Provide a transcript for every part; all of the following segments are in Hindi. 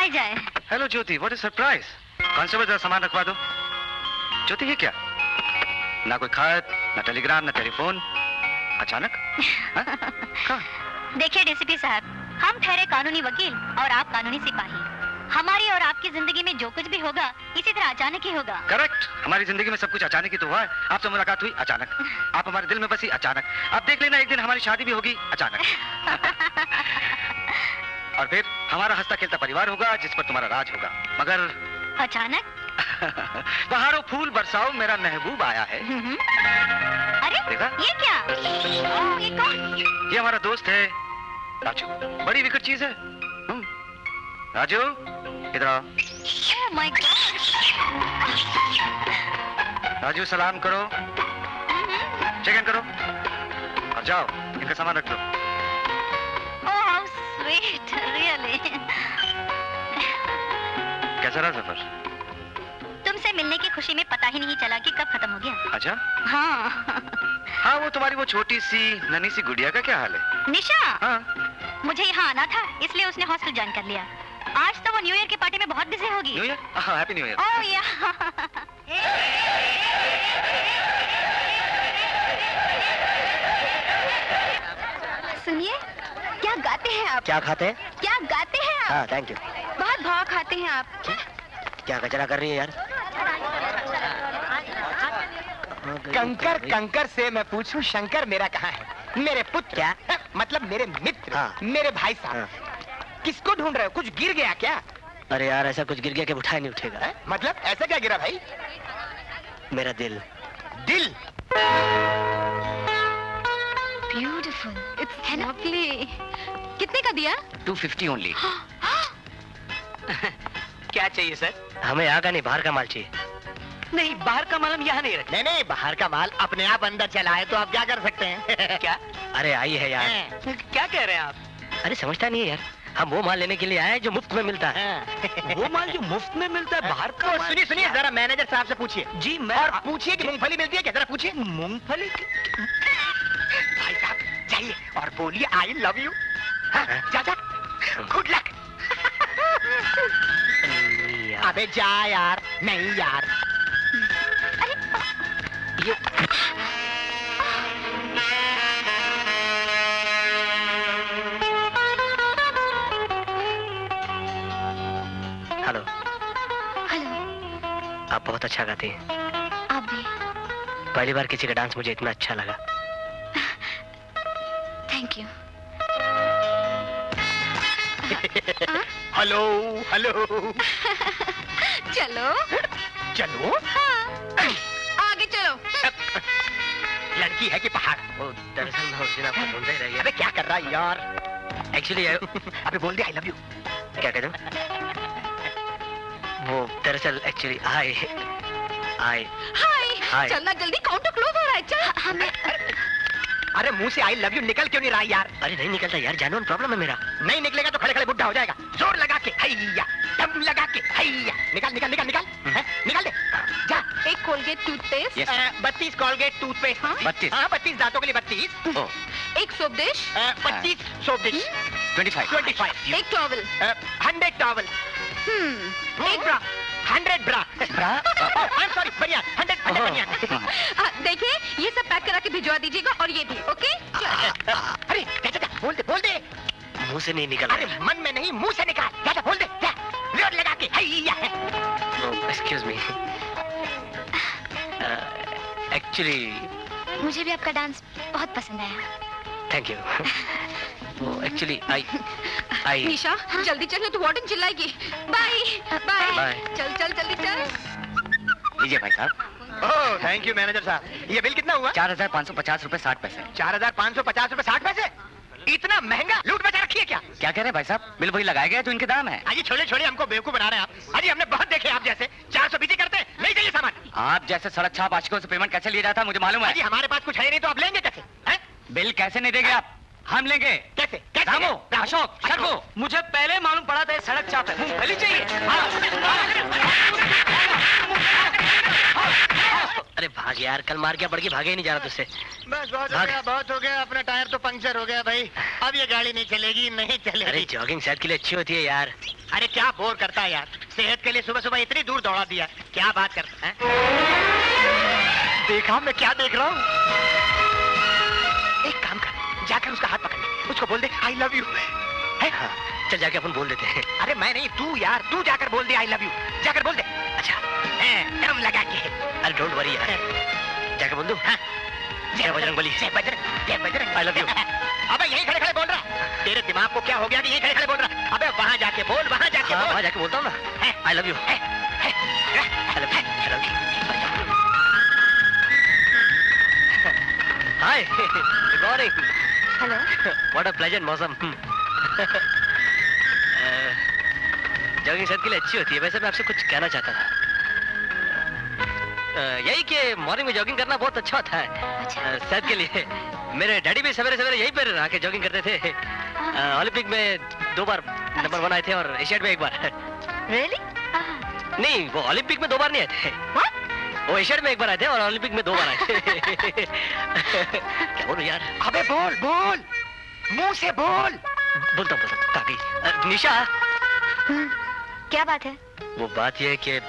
ले जाए। Hello Jyoti, what is surprise? Constable जरा सामान रखवा दो। ज्योति ये क्या? ना कोई खत, ना टेलीग्राम, ना टेलीफोन, अचानक? देखिए डीसीपी साहब, हम ठहरे कानूनी वकील और आप कानूनी सिपाही। हमारी और आपकी जिंदगी में जो कुछ भी होगा इसी तरह अचानक ही होगा। करेक्ट, हमारी जिंदगी में सब कुछ अचानक ही तो हुआ है। आपसे मुलाकात हुई अचानक, आप हमारे दिल में बसी अचानक, आप देख लेना एक दिन हमारी शादी भी होगी अचानक। और फिर हमारा हंसता खेलता परिवार होगा जिस पर तुम्हारा राज होगा, मगर अचानक? बहारो फूल बरसाओ, मेरा महबूब आया है। अरे देखा? ये क्या? ये कौन? ये हमारा दोस्त है राजू, बड़ी विकट चीज है। राजू इधर आओ। Oh my God! राजू सलाम करो, चेक इन करो और जाओ, इनका सामान रख दो। Oh how sweet, really. कैसा रहा सफर? तुमसे मिलने की खुशी में पता ही नहीं चला कि कब खत्म हो गया। अच्छा? हाँ। हाँ, वो तुम्हारी वो छोटी सी नन्ही सी गुड़िया का क्या हाल है? निशा? हाँ। मुझे यहाँ आना था, इसलिए उसने हॉस्टल ज्वाइन कर लिया। आज तो वो न्यू ईयर की पार्टी में बहुत बिजी होगी। New year? हाँ, हैप्पी न्यू ईयर। ओह या। सुनिए, क्या गाते हैं आप? क्या खाते हैं? क्या गाते हैं आप? हाँ, थैंक यू। बहुत भाव खाते हैं आप। क्या कचरा कर रही है यार? कंकर कंकर से मैं पूछूं शंकर मेरा कहाँ है? मेरे पुत्र? क्या? मतलब मेरे मित्र, हाँ। मेरे भाई साहब। हाँ। किसको ढूंढ रहे हो? कुछ गिर गया क्या? अरे यार, ऐसा कुछ गिर गया कि उठा नहीं उठेगा। है? मतलब ऐसा क्या गिरा भाई? मेरा दिल। दिल? Beautiful, it's lovely. कितने का दिया? 250 ओनली। क्या चाहिए सर? हमें यहाँ का नहीं, बाहर का माल चाहिए। नहीं, बाहर का माल हम यहाँ नहीं रखते। नहीं, बाहर का माल अपने आप अंदर चला है तो आप क्या कर सकते हैं? क्या? अरे आई है यार। क्या कह रहे हैं आप? अरे समझता नहीं है यार, हम वो माल लेने के लिए आए हैं जो मुफ्त में मिलता है। वो माल जो मुफ्त में मिलता है बाहर का? सुनिए सुनिए, जरा मैनेजर साहब से पूछिए। जी मैं। और पूछिए कि मूंगफली मिलती है क्या? जरा पूछिए। मूंगफली? भाई साहब जाइए और बोलिए आई लव यू। जा जा, गुड लक। अबे जा यार। नहीं यार। ये हेलो। हेलो। आप बहुत अच्छा गाती हैं। आप भी। पहली बार किसी का डांस मुझे इतना अच्छा लगा। Thank you. Hello hello. चलो। चलो? हाँ। आगे चलो। लड़की है कि पहाड़? वो दरअसल मैं उस दिन आपको ढूंढता ही रह गया। अबे क्या कर रहा है यार? एक्चुअली अबे बोल दे आई लव यू। क्या कह दूं? वो दरअसल एक्चुअली हाय। हाय। चलना जल्दी, काउंटर क्लोज हो रहा है। चल। हमें अरे मुंह से आई लव यू निकल क्यों नहीं रहा यार? अरे नहीं निकलता यार, जानवर प्रॉब्लम है मेरा। नहीं निकलेगा तो खड़े खड़े बुढ़ा हो जाएगा। जोर लगा के हैया, दम लगा के हैया। निकाल निकाल निकाल निकाल। निकाल दे। जा। एक कोलगेट टूथपेस्ट। 32 Colgate toothpaste. 32? हाँ 32 दांतों के लिए 32। एक सोप डिश। 25 soap dish. 25। एक टॉवल। 100 टॉवल। एक ब्रा। 100 ब्रा। आई एम सॉरी, बनियान। 100 बनियान। देखिए, ये सब पैक करा के भिजवा दीजिएगा और ये भी, ओके? अरे जा बोल दे बोल दे। मुंह से नहीं निकल अरे मन में नहीं, मुंह से निकाल। जा बोल दे। जा जोर लगा के हैया। Excuse me. एक्चुअली मुझे भी आपका डांस बहुत पसंद आया। Thank you. वो एक्चुअली आई निशा, जल्दी चल, तो वार्डन चिल्लाएगी। Bye bye. बाय। चल चल जल्दी चल। लीजिए भाई साहब। ओह थैंक यू मैनेजर साहब। ये बिल कितना हुआ? 4,550 रुपए 60 पैसे। 4,550 रुपए 60 पैसे? इतना महंगा लूट बचा रखी है क्या? क्या कह रहे हैं भाई साहब? बिल वही लगाए गए तो इनके दाम है। अजी छोड़े छोड़े, हमको बेवकूफ बना रहे हैं आप। अजी हमने बहुत देखे आप जैसे 420 करते हैं, नहीं चाहिए सामान। आप जैसे सड़क छाप आशिकों से पेमेंट कैसे लिया जाता है मुझे मालूम है। अजी हमारे पास कुछ है नहीं तो आप लेंगे कैसे? हैं? बिल कैसे नहीं देंगे आप? हम लेंगे। कैसे? कैसे? रामू, अशोक, शर्मो, मुझे पहले मालूम पड़ा था ये सड़क छाप है। मूंगफली चाहिए। अरे भाग यार, कल मार क्या पड़ गई, भागे ही नहीं जा रहा तुझसे। बस बहुत हो भाग। गया, बहुत हो गया, अपना टायर तो पंक्चर हो गया भाई। अब ये गाड़ी नहीं चलेगी, नहीं अरे चलेगी। जॉगिंग सेहत के लिए अच्छी होती है यार। अरे क्या बोर करता है यार, सेहत के लिए सुबह सुबह इतनी दूर दौड़ा दिया, क्या बात करता है? देखा मैं क्या देख रहा हूँ? एक काम कर, जाकर उसका हाथ पकड़ ले, उसको बोल दे आई लव यू। हाँ, चल जाके अपन बोल देते हैं। अरे मैं नहीं, तू यार, तू जाकर बोल दे आई लव यू, जाकर बोल दे। अच्छा, दम लगा के। अरे डोंट वरी यार, जाके बोल दूं। हाँ। जय बजरंगबली। जय बजरंग, जय बजरंग। I love you। अबे यहीं खड़े खड़े बोल रहा, तेरे दिमाग को क्या हो गया कि यहीं खड़े खड़े बोल रहा? अबे वहाँ जाके बोल, वहाँ जाके हाँ, बोल। वहाँ जाके बोलता हूँ ना, I love you. Hi, good morning. Hello. What a pleasant मौसम। जॉगिंग सेहत के लिए अच्छी होती है। वैसे मैं आपसे कुछ कहना चाहता था। यही कि मॉर्निंग में जॉगिंग करना बहुत अच्छा होता है। अच्छा। सेहत के लिए। मेरे डैडी भी सवेरे सवेरे यहीं पर आके जॉगिंग करते थे। ओलंपिक में 2 बार नंबर 1 आए थे और एशियाड में 1 बार। रियली? नहीं, वो ओलंपिक में 2 बार नहीं आए थे। वो एशियाड में 1 बार आए थे और ओलंपिक में 2 बार आए थे। क्या बोलूं यार? अबे बोल बोल, मुंह से बोल। बोलता हूँ काकी। निशा, क्या बात है? वो बात ये है कि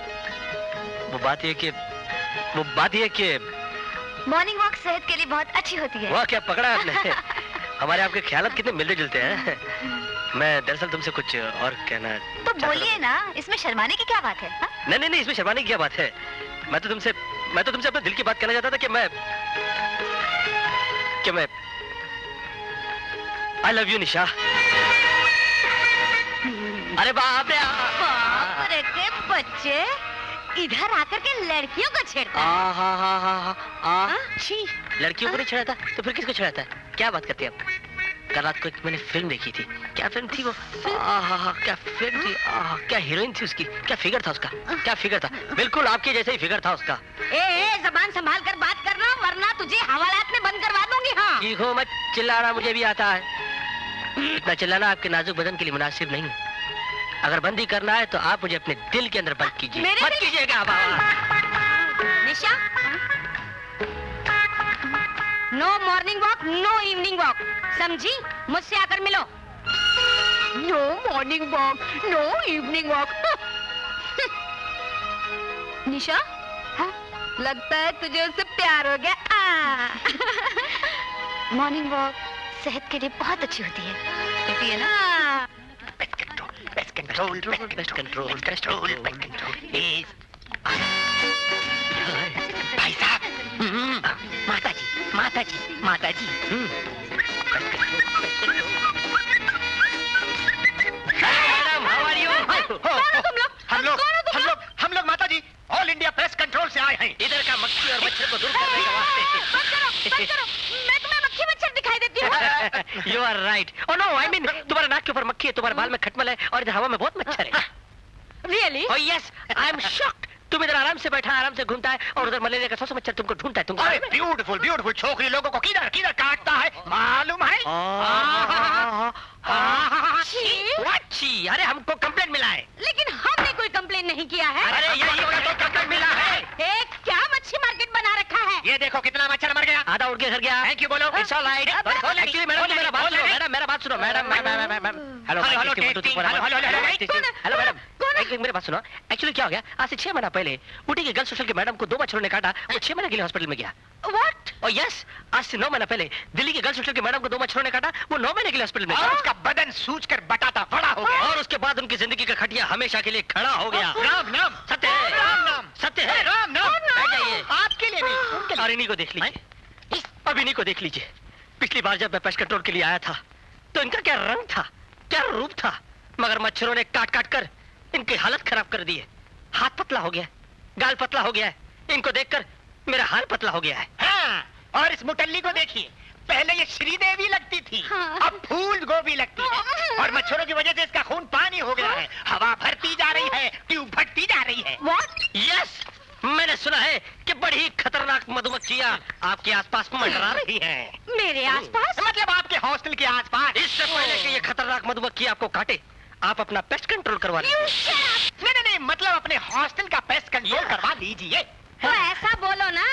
मॉर्निंग वॉक सेहत के लिए बहुत अच्छी होती है। वाह, क्या पकड़ा आपने। हमारे आपके ख्यालात कितने मिलते जुलते हैं। मैं दरअसल तुमसे कुछ और कहना तो चाहता बोलिए था। ना, इसमें शर्माने की क्या बात है? हाँ? नहीं, इसमें शर्माने की क्या बात है। मैं तो तुमसे अपने दिल की बात कहना चाहता था कि मैं आई लव यू निशा। अरे बाप रे, बाप रे के बच्चे इधर आकर के लड़कियों को छेड़ता है। छी, लड़कियों को नहीं छेड़ाता तो फिर किसको छेड़ाता है? क्या बात करते हैं आप? कल रात को एक मैंने फिल्म देखी थी। क्या फिल्म थी वो? क्या फिल्म थी? क्या हीरोइन थी उसकी? क्या फिगर था उसका? क्या फिगर था? बिल्कुल आपके जैसे ही फिगर था उसका। ए, जबान संभाल कर बात करना, वरना तुझे हवालात में बंद करवा दूंगी। हाँ। चीखो मत, चिल्लाना मुझे भी आता है। इतना चिल्लाना आपके नाजुक बदन के लिए मुनासिब नहीं। अगर बंदी करना है तो आप मुझे अपने दिल के अंदर बंद कीजिए। मेरे मत दिल- कीजिएगा बाबा। Nisha, no morning walk, no evening walk, समझी? मुझसे आकर मिलो। No morning walk, no evening walk. Nisha, हाँ? लगता है तुझे उससे प्यार हो गया। मॉर्निंग वॉक सेहत के लिए बहुत अच्छी होती है ना? Best control, best control, best control, best control. भाई साहब, माता जी। Madam, how are you? हम लोग माता जी ऑल इंडिया प्रेस कंट्रोल से आए हैं। इधर का मक्खी और मच्छर को दूर करने के वास्ते। मैं तुम्हें मक्खी मच्छर दिखाई देती हूँ। You are right. Oh no, I mean, तुम्हारे नाक के ऊपर मक्खी है, तुम्हारे बाल में खटमल है और इधर हवा में बहुत मच्छर है। Really? Oh yes, I am shocked. तुम इधर आराम से बैठा, आराम से घूमता है और उधर मलेरिया का 100 मच्छर तुमको ढूंढता है। तुमको अरे ब्यूटीफुल ब्यूटीफुल छोकरी लोगों को किधर किधर काटता है मालूम है? अच्छी, अरे हमको कंप्लेंट मिला है। लेकिन हमने कोई कंप्लेन नहीं किया है। अरे यही का तो कंप्लेंट मिला है। एक क्या मच्छी मार्केट बना रखा है? ये देखो कितना मच्छर मर गया। आधा उड़ के घर गया। थैंक यू बोलो। It's all right. Actually, madam मेरा बात सुनो, मेरा बात सुनो, madam. Hello hello, testing, hello madam, एक मेरी बात सुनो। एक्चुअली क्या हो गया, आज से 6 महीना पहले ऊटी के गर्ल्स हॉस्टल के मैडम को 2 मच्छरों ने काटा। वो 6 महीने के लिए हॉस्पिटल में गया। What? और यस, आज से 9 महीना पहले दिल्ली के गर्ल्स हॉस्टल के मैडम को 2 मच्छरों ने काटा। वो 9 महीने के लिए हॉस्पिटल में और गया। उसका बदन सूज कर बटाता बड़ा हो गया। और उसके बाद उनकी जिंदगी का खटिया हमेशा के लिए खड़ा हो गया। राम नाम सत्य है, राम नाम सत्य है। राम नाम। बैठ जाइए। आपके लिए नहीं, उनके लिए। और इन्हीं को देख लीजिए, अब इन्हीं को देख लीजिए। पिछली बार जब मैं पेस्ट कंट्रोल के लिए आया था तो इनका क्या रंग था, क्या रूप था, मगर मच्छरों ने काट काट कर इनकी हालत खराब कर दी है। हाथ पतला हो गया, गाल पतला हो गया है। इनको देखकर मेरा हाल पतला हो गया है। हाँ, और इस मुटल्ली को देखिए, पहले ये श्रीदेवी लगती थी, हाँ। अब फूल गोभी लगती है। और मच्छरों की वजह से इसका खून पानी हो गया है। हवा भरती जा रही है, ट्यूब भरती जा रही है। What? यस, मैंने सुना है कि बड़ी खतरनाक मधुमक्खियां आपके आसपास मंडरा रही हैं। मेरे आसपास? मतलब आपके हॉस्टल के आसपास। इससे पहले कि ये खतरनाक मधुमक्खी आपको काटे, आप अपना पेस्ट कंट्रोल करवा लीजिए। नहीं, मतलब अपने हॉस्टल का पेस्ट कंट्रोल करवा लीजिए। तो ऐसा बोलो ना,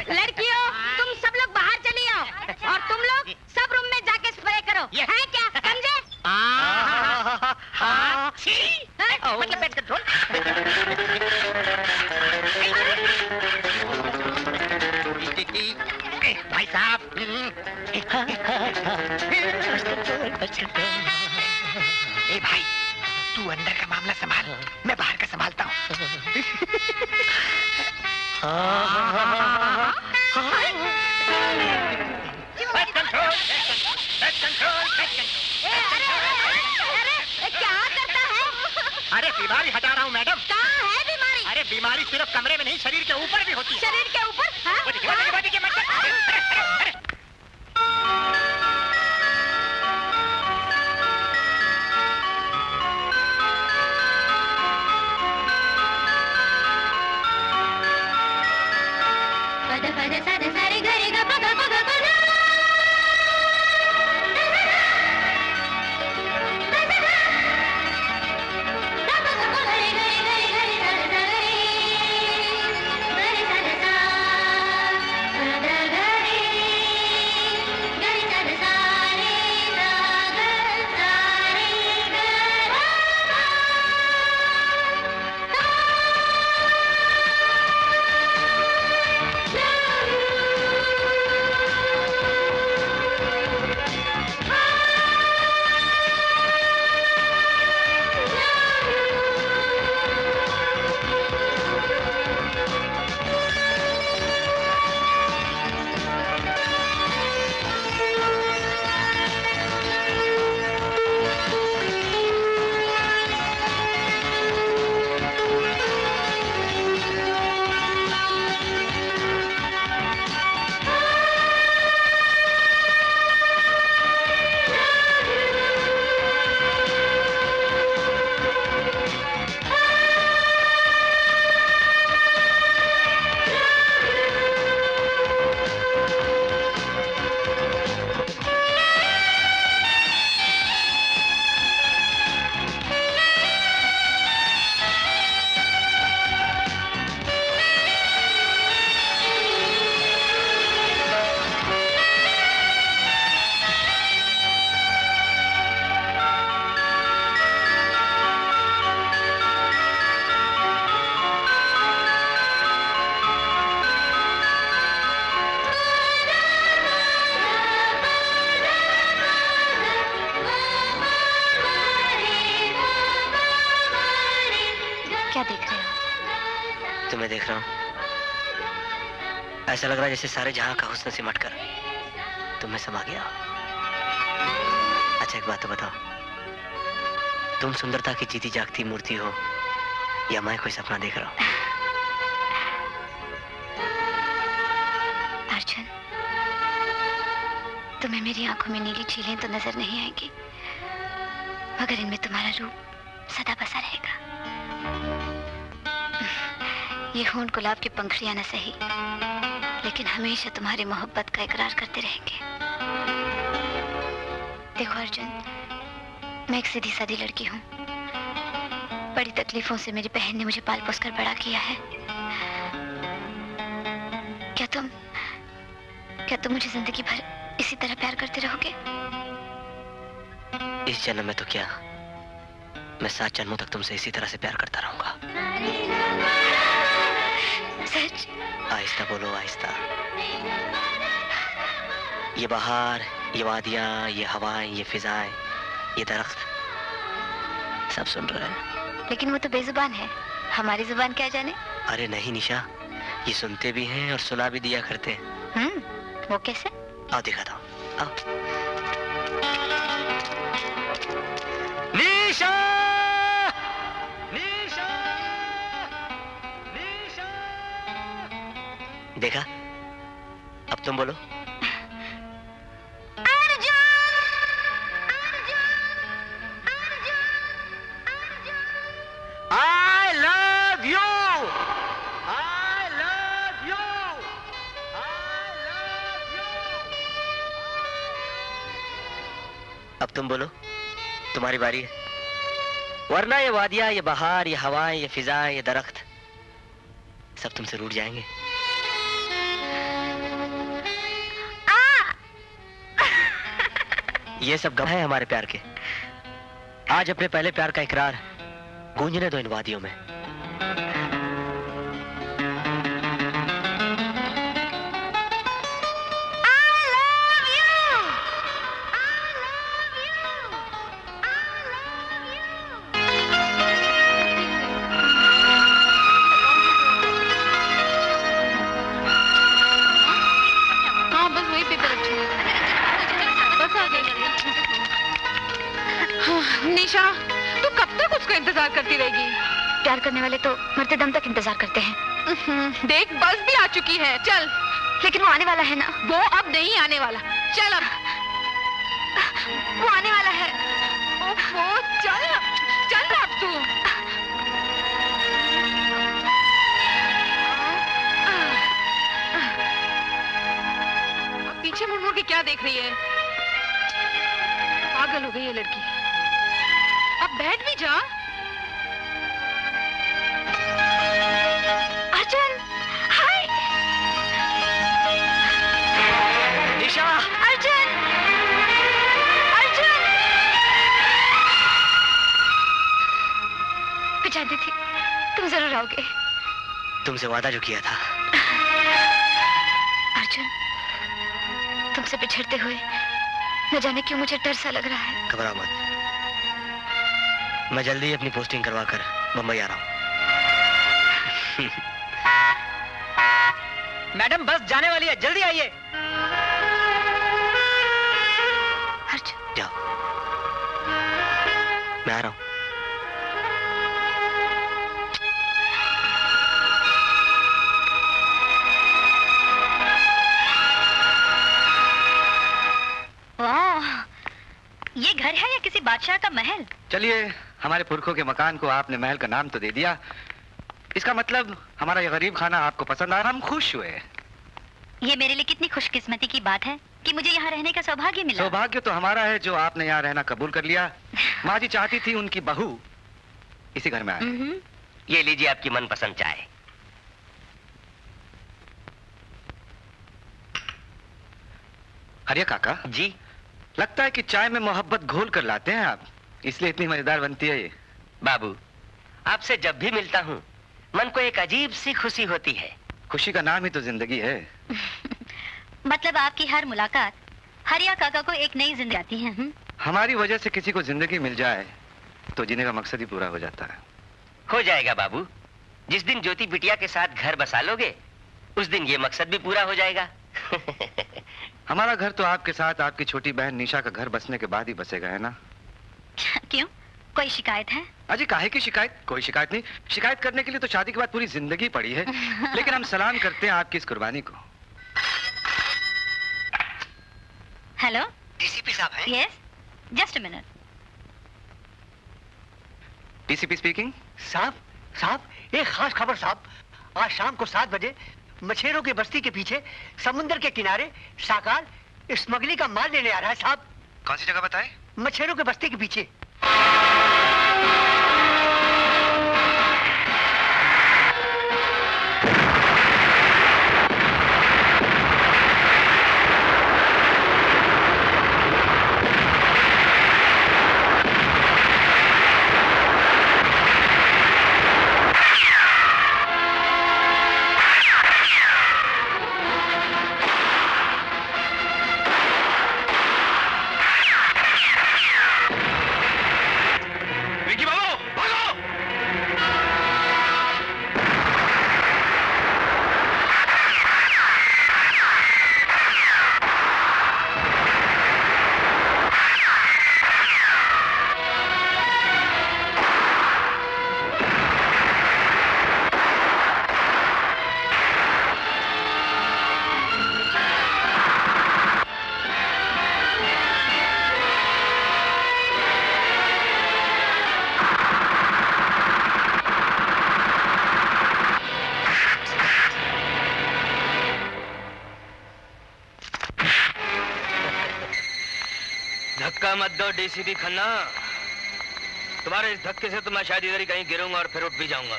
लड़कियों तुम सब लोग बाहर चली आओ और तुम लोग सब रूम में जाके स्प्रे करो, है क्या? समझे? मतलब पेट कंट्रोल। भाई साहब, ए भाई, तू अंदर का मामला संभाल, मैं बाहर का संभालता हूँ। क्या करता है? अरे बीमारी हटा रहा हूँ मैडम। कहाँ है बीमारी? अरे बीमारी सिर्फ कमरे में नहीं, शरीर के ऊपर भी होती है। शरीर के ऊपर? हाँ? वो दिखवा दीजिए, मत पद पद सद सारे गरे ग पग पग पग क्या देख रहे हो? तुम्हें देख रहा हूँ। ऐसा लग रहा है जैसे सारे जहां का हुस्न सिमट कर तुम्हें समा गया। अच्छा एक बात तो बताओ, तुम सुंदरता की जीती जागती मूर्ति हो या मैं कोई सपना देख रहा हूँ? अर्जुन, तुम्हें मेरी आंखों में नीली झीलें तो नजर नहीं आएगी, मगर इनमें तुम्हारा रूप सदा बसा रहेगा। ये होंठ गुलाब की पंखुड़ियां न सही, लेकिन हमेशा तुम्हारी मोहब्बत का इकरार करते रहेंगे। देखो अर्जुन, मैं एक सीधी सादी लड़की हूँ। बड़ी तकलीफों से मेरी बहन ने मुझे पाल पोस कर बड़ा किया है। क्या तुम मुझे जिंदगी भर इसी तरह प्यार करते रहोगे? इस जन्म में तो क्या, मैं 7 जन्मों तक तुमसे इसी तरह से प्यार करता रहूंगा। सच? आहिस्ता बोलो, आहिस्ता। ये बहार, ये वादियाँ, ये हवाएं, ये फिजाएं, ये दरख्त, सब सुन रहे हैं। लेकिन वो तो बेजुबान है, हमारी जुबान क्या जाने? अरे नहीं निशा, ये सुनते भी हैं और सुना भी दिया करते हैं। वो कैसे? आओ दिखाता हूँ, आओ। निशा! निशा! निशा! देखा? अब तुम बोलो। I love you! I love you! I love you! अब तुम बोलो, तुम्हारी बारी है। वरना ये वादियाँ, ये बहार, ये हवाएं, ये फिजाएं, ये दरख्त सब तुमसे रूठ जाएंगे। ये सब गम है हमारे प्यार के। आज अपने पहले प्यार का इकरार गूंजने दो इन वादियों में। निशा, तू कब तक उसका इंतजार करती रहेगी? प्यार करने वाले तो मरते दम तक इंतजार करते हैं। देख, बस भी आ चुकी है, चल। लेकिन वो आने वाला है ना। वो अब नहीं आने वाला, चल अब। वो आने वाला है। ओफो, चल चल अब तू। अब पीछे मुड़ मुड़ के क्या देख रही है? पागल हो गई ये लड़की। अब बैठ भी जा। अर्जुन, हाय। निशा। अर्जुन, अर्जुन। मैं जानती थी तुम जरूर आओगे। तुमसे वादा जो किया था। अर्जुन, तुमसे बिछड़ते हुए न जाने क्यों मुझे डर सा लग रहा है। घबराओ मत, मैं जल्दी ही अपनी पोस्टिंग करवा कर मुंबई आ रहा हूँ। मैडम बस जाने वाली है, जल्दी आइए। अर्जुन, जाओ, मैं आ रहा हूँ। ये घर है या किसी बादशाह का महल? चलिए, हमारे पुरखों के मकान को आपने महल का नाम तो दे दिया। इसका मतलब हमारा ये गरीब खाना आपको पसंद आया, हम खुश हुए। ये मेरे लिए कितनी खुशकिस्मती की बात है कि मुझे यहाँ रहने का सौभाग्य मिला। सौभाग्य तो हमारा है जो आपने यहाँ रहना कबूल कर लिया। माँ जी चाहती थी उनकी बहू इसी घर में आए। ये लीजिए आपकी मनपसंद चाय। हरिया काका जी। लगता है कि चाय में मोहब्बत घोल कर लाते हैं आप, इसलिए इतनी मजेदार बनती है ये। बाबू, आपसे जब भी मिलता हूँ मन को एक अजीब सी खुशी होती है। खुशी का नाम ही तो जिंदगी है। मतलब आपकी हर मुलाकात हरिया काका को एक नई जिंदगी आती है। हमारी वजह से किसी को जिंदगी मिल जाए तो जीने का मकसद ही पूरा हो जाता है। हो जाएगा बाबू, जिस दिन ज्योति बिटिया के साथ घर बसा लोगे उस दिन ये मकसद भी पूरा हो जाएगा। हमारा घर तो आपके साथ आपकी छोटी बहन निशा का घर बसने के बाद ही बसेगा, है ना? क्यों, कोई शिकायत है? अजी काहे की शिकायत? कोई शिकायत नहीं। शिकायत करने के लिए तो शादी के बाद पूरी जिंदगी पड़ी है। लेकिन हम सलाम करते हैं आपकी इस कुर्बानी को। हेलो, डीसीपी साहब हैं? Yes, just a minute. DCP speaking. साहब एक खास खबर साहब। आज शाम को 7 बजे मछेरों की बस्ती के पीछे समुद्र के किनारे साकार स्मगलिंग का माल लेने आ रहा है साहब। कौन सी जगह बताए? मछेरों की बस्ती के पीछे। धक्का मत दो डीसीपी खन्ना, तुम्हारे इस धक्के से तो मैं शायद इधर ही कहीं गिरूंगा और फिर उठ भी जाऊंगा।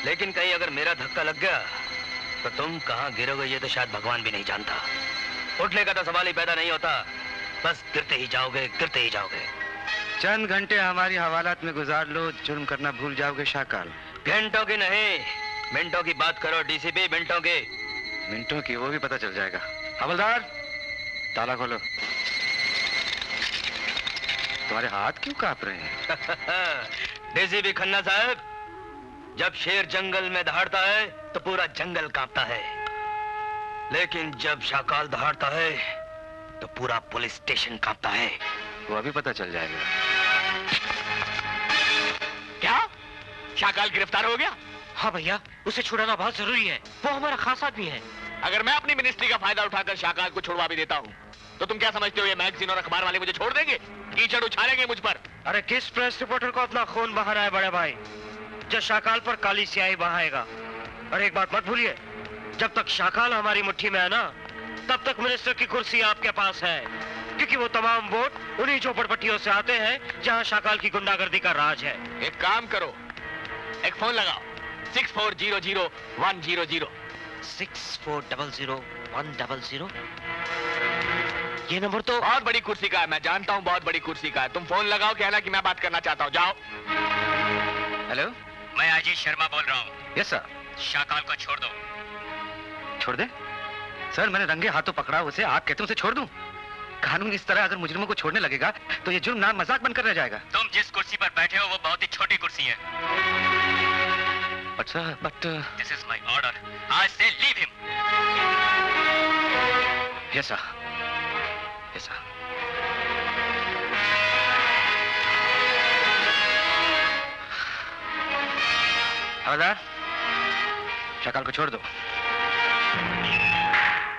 लेकिन कहीं अगर मेरा धक्का लग गया तो तुम कहां गिरोगे ये तो शायद भगवान भी नहीं जानता। उठने का तो सवाल ही पैदा नहीं होता। बस गिरते ही जाओगे, गिरते ही जाओगे। चंद घंटे हमारी हवालात में गुजार लो, जुर्म करना भूल जाओगे शाकाल। घंटों की नहीं, मिनटों की बात करो डीसीपी, मिनटों की। मिनटों की वो भी पता चल जाएगा। हवलदार, ताला खोलो। तुम्हारे हाथ क्यों कांप रहे हैं? डीसीपी खन्ना साहब, जब शेर जंगल में दहाड़ता है तो पूरा जंगल कांपता है, लेकिन जब शाकाल दहाड़ता है तो पूरा पुलिस स्टेशन कांपता है। वो अभी पता चल जाएगा। क्या शाकाल गिरफ्तार हो गया? हाँ भैया, उसे छुड़ाना बहुत जरूरी है, वो हमारा खास आदमी है। अगर मैं अपनी मिनिस्ट्री का फायदा उठाकर शाकाल को छुड़वा भी देता हूँ, तो तुम क्या समझते हो ये मैगजीन और अखबार वाले मुझे छोड़ देंगे? कीचड़ उछालेंगे मुझ पर। अरे किस प्रेस रिपोर्टर को अपना खून बहाना है बड़े भाई, जो शाकाल पर काली स्याही बहाएगा? और एक बात मत भूलिए, जब तक शाकाल हमारी मुट्ठी में है ना, तब तक मिनिस्टर की कुर्सी आपके पास है, क्योंकि वो तमाम वोट उन्हीं झोपड़पट्टियों से आते हैं जहां शाकाल की गुंडागर्दी का राज है। एक काम करो, एक फोन लगाओ, 6400-100। 6400-100। ये नंबर तो बहुत बड़ी कुर्सी का है, मैं जानता हूँ बहुत बड़ी कुर्सी का है। तुम फोन लगाओ, कहना कि मैं बात करना चाहता हूँ। जाओ। हेलो, मैं अजीत शर्मा बोल रहा हूँ। Yes sir. शाकाल को छोड़ दो। छोड़ दे? सर, मैंने रंगे हाथों पकड़ा उसे, आप कहते उसे छोड़ दूं? कानून इस तरह अगर मुजरिमों को छोड़ने लगेगा तो ये जुर्म नाम मजाक बनकर रह जाएगा। तुम जिस कुर्सी पर बैठे हो वो बहुत ही छोटी कुर्सी है। अच्छा, but this is my order, I say leave him. Yes sir, yes sir. हवलदार, शाकाल को छोड़ दो।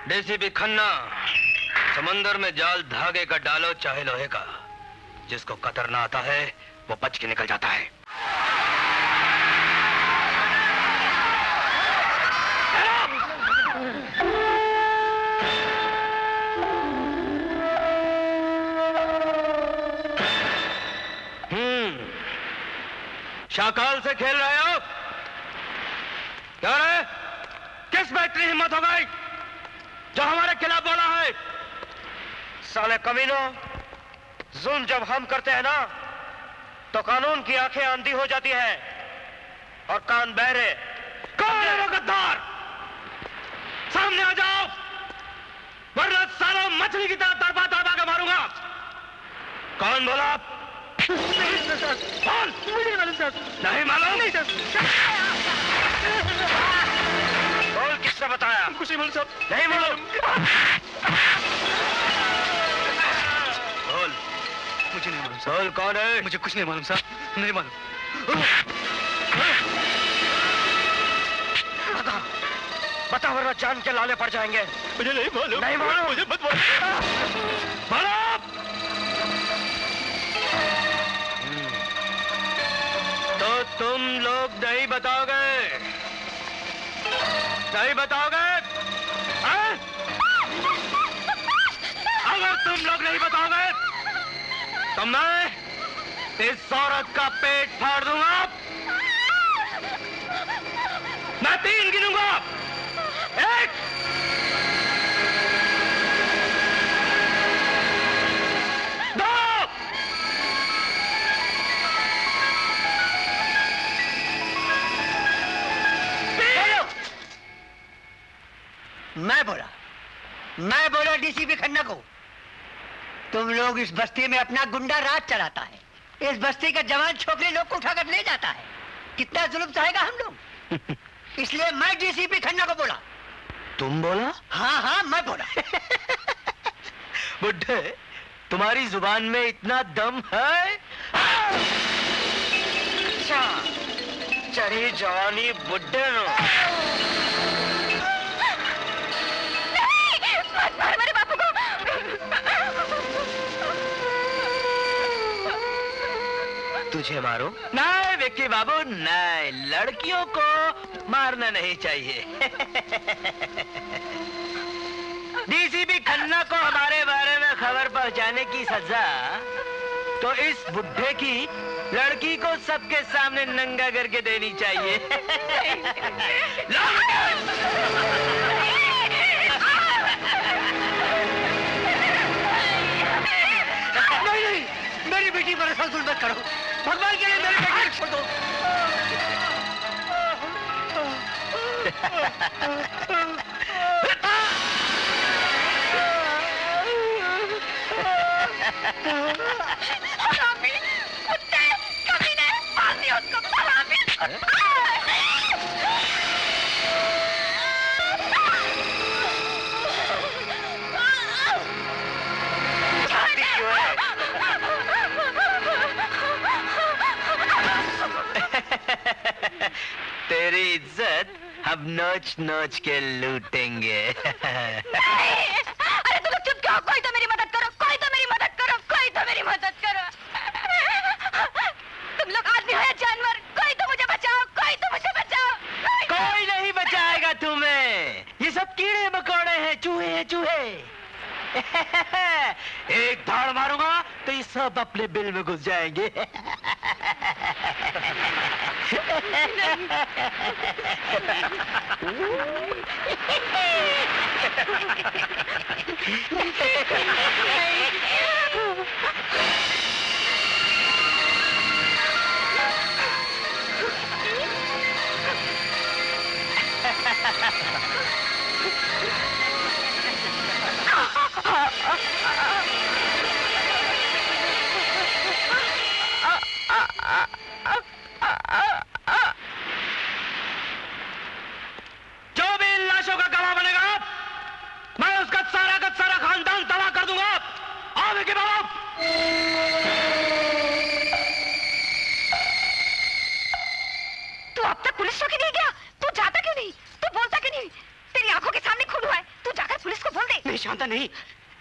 डीसीपी खन्ना, समंदर में जाल धागे का डालो चाहे लोहे का, जिसको कतरना आता है वो बच के निकल जाता है। शाकाल से खेल रहे हो? क्या रे? किस बात की हिम्मत हो गई जो हमारे खिलाफ बोला है? साले कमीनों, जुल्म जब हम करते हैं ना तो कानून की आंखें अंधी हो जाती है और कान बहरे। कौन है वो गद्दार? सामने आ जाओ, वरना सालों मछली की तरह तड़पा तड़पा के मारूंगा। कौन बोला? कौन? मुझे नहीं मालूम सर। नहीं मालूम? नहीं सर। बोल, किसने बताया? कुछ नहीं मालूम सर। नहीं मालूम? बोल। मुझे नहीं मालूम सर। बोल, कौन है? मुझे कुछ नहीं मालूम सर, नहीं मालूम। बता, बता वरना जान के लाले पड़ जाएंगे। मुझे नहीं मालूम। नहीं मालूम? मुझे मत बोल। बोलो। तो तुम लोग नहीं बताओगे? नहीं बताओगे? हाँ? अगर तुम लोग नहीं बताओगे तो मैं इस औरत का पेट फाड़ दूंगा। मैं 3 गिनूंगा। 1, 2, मैं बोला डीसीपी खन्ना को, तुम लोग इस बस्ती में अपना गुंडा राज चलाता है। इस बस्ती का जवान छोकरे लोग को उठाकर ले जाता है। कितना जुल्म सहेगा हम लोग? इसलिए मैं डीसीपी खन्ना को बोला। तुम बोला? हाँ हाँ, मैं बोला। बुड्ढे, तुम्हारी जुबान में इतना दम है? अच्छा, चढ़ी जवानी बुड्ढे नो। मेरे बापू को। तुझे मारो? नहीं विक्की बाबू, नहीं, लड़कियों को मारना नहीं चाहिए। डीसीपी खन्ना को हमारे बारे में खबर पहुंचाने की सजा तो इस बुड्ढे की लड़की को सबके सामने नंगा करके देनी चाहिए। तेरी इज्जत हम नोच नोच के लूटेंगे। अरे तुम लोग चुप क्यों? कोई तो मेरी मदद करो, कोई तो मेरी मदद करो, कोई तो मेरी मदद करो। तुम लोग आदमी हो या जानवर, कोई तो मुझे बचाओ, कोई तो मुझे बचाओ। कोई नहीं बचाएगा तुम्हें। ये सब कीड़े मकोड़े हैं, चूहे हैं, चूहे। एक धाड़ मारूंगा तो ये सब अपने बिल में घुस जाएंगे। जो भी इन लाशों का गवाह बनेगा, मैं उसका सारा का सारा खानदान तबाह कर दूंगा। आओ विकी बाबू। तू अब तक पुलिस चौकी नहीं गया? तू जाता क्यों नहीं? तू बोलता क्यों नहीं? तेरी आंखों के सामने खून हुआ है, तू जाकर पुलिस को बोल दे। नहीं शांता, नहीं।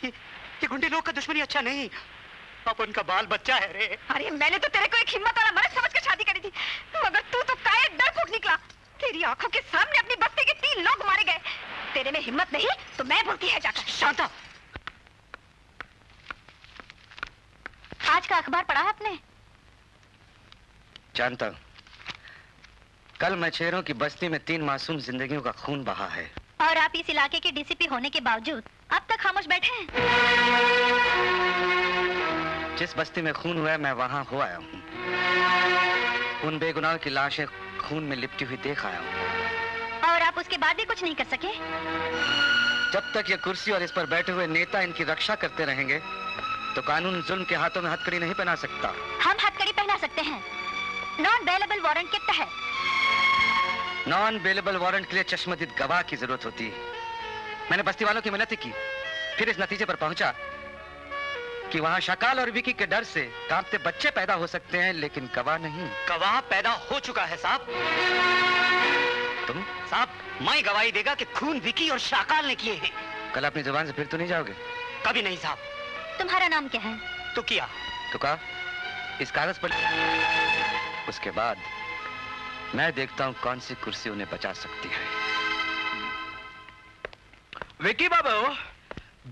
ये गुंडे लोग का दुश्मनी अच्छा नहीं। अपन का बाल बच्चा है रे। अरे मैंने तो तेरे को एक हिम्मत वाला मर्द समझ कर शादी करी थी, मगर तू तो कायर डरपोक निकला। तेरी आंखों के सामने अपनी बस्ती के 3 लोग मारे गए। तेरे में हिम्मत नहीं तो मैं बोलती है जाकर। शांता, आज का अखबार पढ़ा आपने? जानता हूं। कल मछेरों की बस्ती में 3 मासूम जिंदगियों का खून बहा है। और आप इस इलाके के डीसीपी होने के बावजूद अब तक खामोश बैठे हैं। जिस बस्ती में खून हुआ है मैं वहां हो आया हूँ। उन बेगुनाहों की लाशें खून में लिपटी हुई देख आया हूँ। और आप उसके बाद भी कुछ नहीं कर सके? जब तक ये कुर्सी और इस पर बैठे हुए नेता इनकी रक्षा करते रहेंगे तो कानून जुल्म के हाथों में हथकड़ी नहीं पहना सकता। हम हथकड़ी पहना सकते हैं, नॉन बेलेबल वारंट के तहत। नॉन बेलेबल वारंट के लिए चश्मदीद गवाह की जरूरत होती है। मैंने बस्ती वालों की मिन्नतें की, फिर इस नतीजे पर पहुंचा कि वहां शकाल और विकी के डर से कांपते बच्चे पैदा हो सकते हैं, लेकिन गवाह नहीं। गवाह पैदा हो चुका है साहब। तुम? साहब, मैं गवाही देगा कि खून विकी और शाकाल ने किए हैं। कल अपनी जुबान से फिर तो नहीं जाओगे? कभी नहीं साहब। तुम्हारा नाम क्या है? तो किया तो कहा इस कागज पर। उसके बाद मैं देखता हूं कौन सी कुर्सी उन्हें बचा सकती है। विकी बाबू,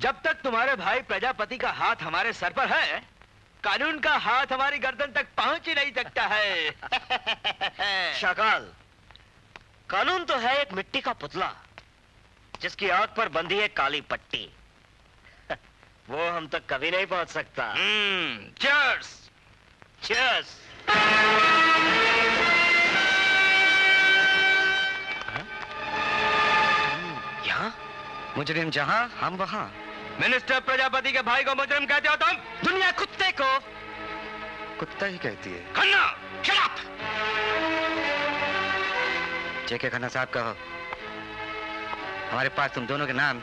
जब तक तुम्हारे भाई प्रजापति का हाथ हमारे सर पर है, कानून का हाथ हमारी गर्दन तक पहुंच ही नहीं सकता है। शाकाल, कानून तो है एक मिट्टी का पुतला जिसकी आंख पर बंधी है काली पट्टी। वो हम तक कभी नहीं पहुंच सकता। चीयर्स। चीयर्स। यहाँ मुजरिम जहां हम वहां। मिनिस्टर प्रजापति के भाई को मुजरिम कहते हो तुम? दुनिया कुत्ते को कुत्ता ही कहती है। Khanna, shut up! जेके खन्ना साहब कहो, हमारे पास तुम दोनों के नाम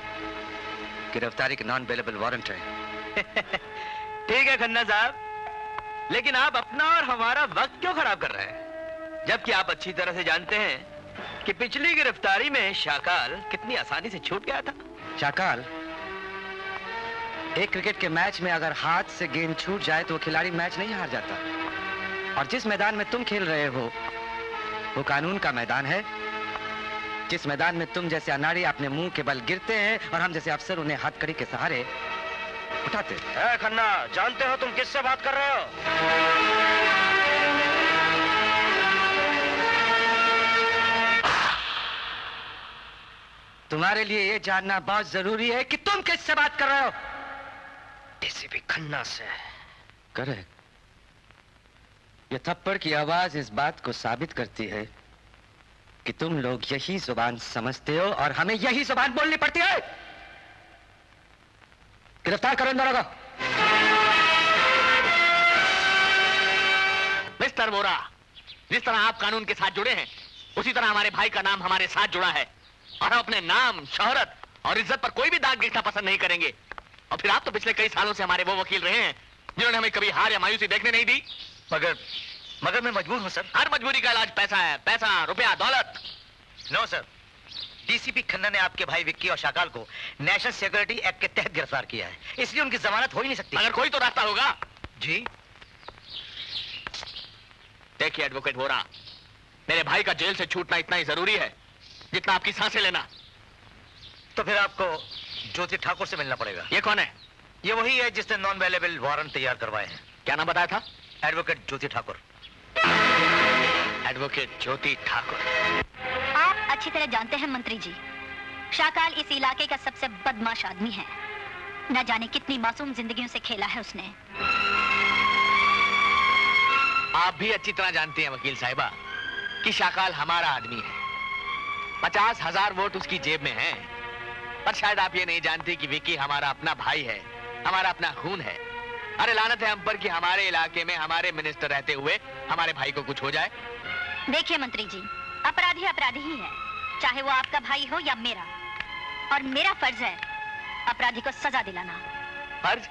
गिरफ्तारी के नॉन बेलेबल वारंट है। ठीक है खन्ना साहब, लेकिन आप अपना और हमारा वक्त क्यों खराब कर रहे हैं? जबकि आप अच्छी तरह से जानते हैं कि पिछली गिरफ्तारी में शाकाल कितनी आसानी से छूट गया था। शाकाल, एक क्रिकेट के मैच में अगर हाथ से गेंद छूट जाए तो वो खिलाड़ी मैच नहीं हार जाता। और जिस मैदान में तुम खेल रहे हो वो कानून का मैदान है, जिस मैदान में तुम जैसे अनाड़ी अपने मुंह के बल गिरते हैं और हम जैसे अफसर उन्हें हथकड़ी के सहारे उठाते। खन्ना, जानते हो तुम किससे बात कर रहे हो? तुम्हारे लिए ये जानना बहुत जरूरी है कि तुम किससे बात कर रहे हो। डीसीपी खन्ना से। करेक्ट। ये थप्पड़ की आवाज इस बात को साबित करती है कि तुम लोग यही जुबान समझते हो और हमें यही जुबान बोलनी पड़ती है। गिरफ्तार करो इन दोनों को। मिस्टर वोरा, जिस तरह आप कानून के साथ जुड़े हैं, उसी तरह हमारे भाई का नाम हमारे साथ जुड़ा है और हम अपने नाम, शोहरत और इज्जत पर कोई भी दाग देखना पसंद नहीं करेंगे। और फिर आप तो पिछले कई सालों से हमारे वो वकील रहे हैं जिन्होंने हमें कभी हार या मायूसी देखने नहीं दी। मगर मैं मजबूर हूं सर। हर मजबूरी का इलाज पैसा है, पैसा, रुपया, दौलत। नो सर, डीसीपी खन्ना ने आपके भाई विक्की और शाकाल को नेशनल सिक्योरिटी एक्ट के तहत गिरफ्तार किया है, इसलिए उनकी जमानत हो ही नहीं सकती। मगर कोई तो रास्ता होगा। जी देखिए एडवोकेट वोरा, मेरे भाई का जेल से छूटना इतना ही जरूरी है जितना आपकी सांसें लेना। तो फिर आपको ज्योति ठाकुर से मिलना पड़ेगा। ये कौन है? ये वही है जिसने नॉन अवेलेबल वारंट तैयार करवाए हैं। क्या नाम बताया था? एडवोकेट ज्योति ठाकुर। एडवोकेट ज्योति ठाकुर। आप अच्छी तरह जानते हैं मंत्री जी, शाकाल इस इलाके का सबसे बदमाश आदमी है। न जाने कितनी मासूम जिंदगियों से खेला है उसने। आप भी अच्छी तरह जानती हैं वकील साहिबा कि शाकाल हमारा आदमी है। 50,000 वोट उसकी जेब में हैं। पर शायद आप ये नहीं जानती कि विकी हमारा अपना भाई है, हमारा अपना खून है। अरे लानत है हम पर कि हमारे इलाके में हमारे मिनिस्टर रहते हुए हमारे भाई को कुछ हो जाए। देखिए मंत्री जी, अपराधी अपराधी ही है, चाहे वो आपका भाई हो या मेरा। और मेरा फर्ज है अपराधी को सजा दिलाना। फर्ज?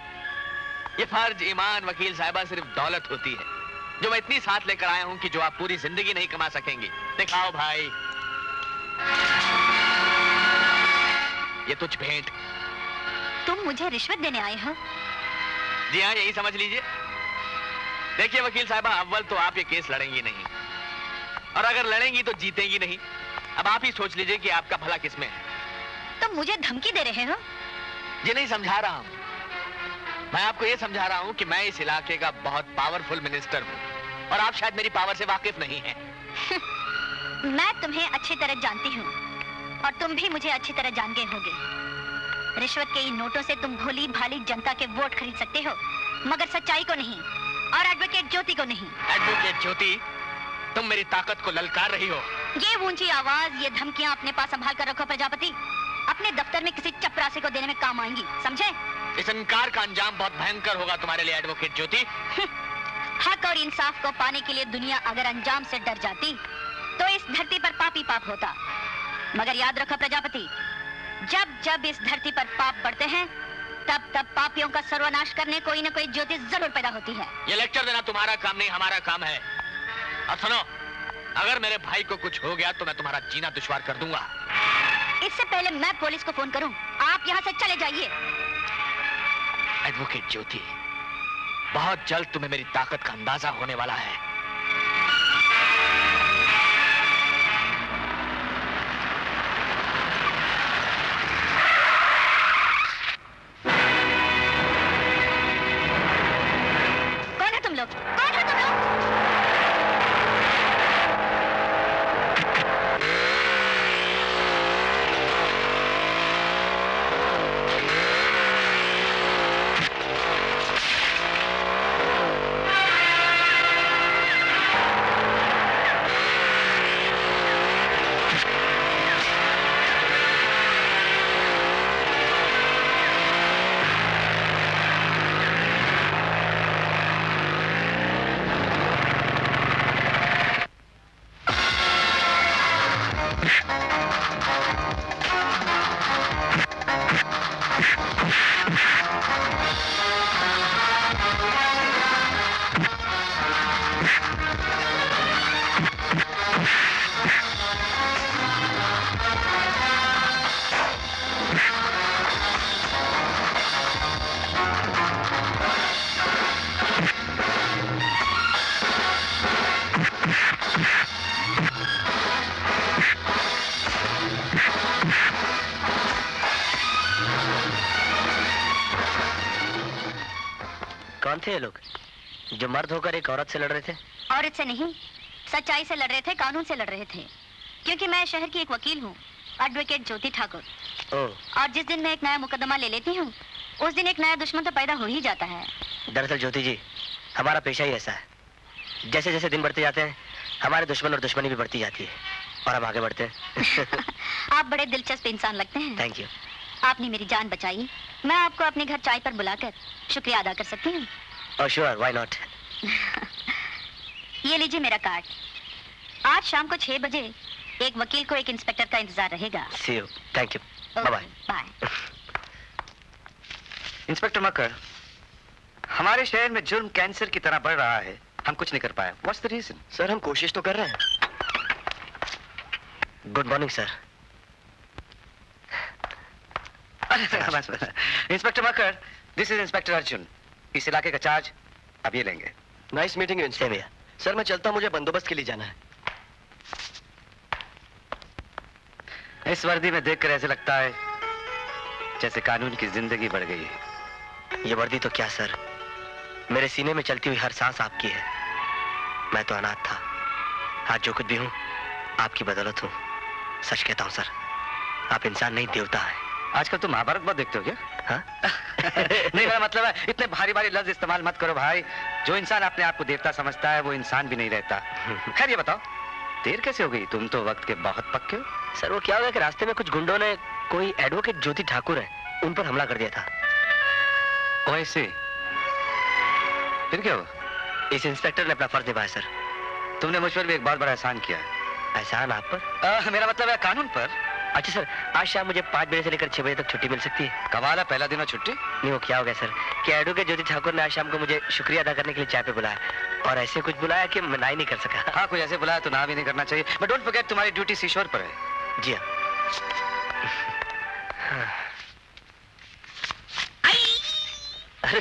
ये फर्ज, ईमान वकील साहिबा सिर्फ दौलत होती है जो मैं इतनी साथ लेकर आया हूं कि जो आप पूरी जिंदगी नहीं कमा सकेंगे। दिखाओ भाई, ये तुझ भेंट। तुम मुझे रिश्वत देने आए हो? जी हाँ, यही समझ लीजिए। देखिए वकील साहिबा, अव्वल तो आप ये केस लड़ेंगी नहीं, और अगर लड़ेंगी तो जीतेंगी नहीं। अब आप ही सोच लीजिए कि आपका भला किसमें है। तुम मुझे धमकी दे रहे हो? ये नहीं समझा रहा हूं, मैं आपको ये समझा रहा हूं कि मैं इस इलाके का बहुत पावरफुल मिनिस्टर हूं और आप शायद मेरी पावर से वाकिफ नहीं हैं। मैं तुम्हें अच्छी तरह जानती हूँ और तुम भी मुझे अच्छी तरह जान गए होगे। रिश्वत के इन नोटों से तुम भोली भाली जनता के वोट खरीद सकते हो, मगर सच्चाई को नहीं, और एडवोकेट ज्योति को नहीं। एडवोकेट ज्योति, तुम मेरी ताकत को ललकार रही हो। ये ऊंची आवाज, ये धमकियां अपने पास संभाल कर रखो प्रजापति। अपने दफ्तर में किसी चपरासी को देने में काम आएंगी, समझे? इस इनकार का अंजाम बहुत भयंकर होगा तुम्हारे लिए एडवोकेट ज्योति। हक और इंसाफ को पाने के लिए दुनिया अगर अंजाम से डर जाती तो इस धरती पर पाप ही पाप होता। मगर याद रखो प्रजापति, जब जब इस धरती पर पाप बढ़ते हैं तब तब पापियों का सर्वनाश करने कोई न कोई ज्योति जरूर पैदा होती है। ये लेक्चर देना तुम्हारा काम नहीं, हमारा काम है। और सुनो, अगर मेरे भाई को कुछ हो गया तो मैं तुम्हारा जीना दुश्वार कर दूंगा। इससे पहले मैं पुलिस को फोन करूं, आप यहाँ से चले जाइए। एडवोकेट ज्योति, बहुत जल्द तुम्हें मेरी ताकत का अंदाजा होने वाला है। कौन है तुम लोग? कौन है तुम लोग? कौन थे ये लोग जो मर्द होकर एक औरत से लड़ रहे थे? औरत से नहीं, सच्चाई से लड़ रहे थे, कानून से लड़ रहे थे। क्योंकि मैं शहर की एक वकील हूँ, एडवोकेट ज्योति ठाकुर। और जिस दिन मैं एक नया मुकदमा ले लेती हूँ उस दिन एक नया दुश्मन तो पैदा हो ही जाता है। दरअसल ज्योति जी, हमारा पेशा ही ऐसा है। जैसे जैसे दिन बढ़ते जाते हैं हमारे दुश्मन और दुश्मनी भी बढ़ती जाती है। और हम आगे बढ़ते हैं। आप बड़े दिलचस्प इंसान लगते हैं। Thank you. आपने मेरी जान बचाई। मैं आपको अपने घर चाय पर बुलाकर शुक्रिया अदा कर सकती हूँ। Oh sure, why not. ये लीजिए मेरा कार्ड। आज शाम को 6 बजे एक वकील को एक इंस्पेक्टर का इंतजार रहेगा। See you. Thank you. Bye bye. Bye. Inspector Makar, हमारे शहर में जुर्म कैंसर की तरह बढ़ रहा है, हम कुछ नहीं कर पाए। What's the reason? सर हम कोशिश तो कर रहे हैं। Good morning sir. Inspector Makar, this is inspector Arjun. इस इलाके का चार्ज अब ये लेंगे। नाइस मीटिंग यू भैया। सर मैं चलता हूं, मुझे बंदोबस्त के लिए जाना है। इस वर्दी में देखकर ऐसे लगता है जैसे कानून की जिंदगी बढ़ गई है। ये वर्दी तो क्या सर, मेरे सीने में चलती हुई हर सांस आपकी है। मैं तो अनाथ था, आज जो कुछ भी हूँ आपकी बदौलत हूँ। सच कहता हूँ सर, आप इंसान नहीं देवता है। आजकल तुम महाभारत बहुत देखते हो क्या? हाँ? नहीं, मेरा मतलब है इतने भारी भारी लफ्ज इस्तेमाल मत करो भाई। जो इंसान अपने आप को देवता समझता है वो इंसान भी नहीं रहता। खैर ये बताओ, देर कैसे हो गई? तुम तो वक्त के बहुत पक्के हो। सर वो क्या हो गया कि रास्ते में कुछ गुंडों ने, कोई एडवोकेट ज्योति ठाकुर है, उन पर हमला कर दिया था। वैसे फिर क्या हुआ? इस इंस्पेक्टर ने अपना फर्ज निभाया सर। तुमने मुझ पर भी एक बहुत बड़ा एहसान किया है। एहसान आप पर? मेरा मतलब है कानून पर। अच्छा सर, आज शाम मुझे 5 बजे से लेकर 6 बजे तक छुट्टी मिल सकती है? कमाल है, पहला दिन छुट्टी? नहीं वो क्या हो गया सर कि एडवोकेट ज्योति ठाकुर ने आज शाम को मुझे शुक्रिया अदा करने के लिए चाय पे बुलाया, और ऐसे कुछ बुलाया कि मैं ना ही नहीं कर सका। हाँ, कोई ऐसे बुलाया तो ना भी नहीं करना चाहिए। बट डोंट फॉरगेट, तुम्हारी ड्यूटी सीशोर पर है। जी हाँ। अरे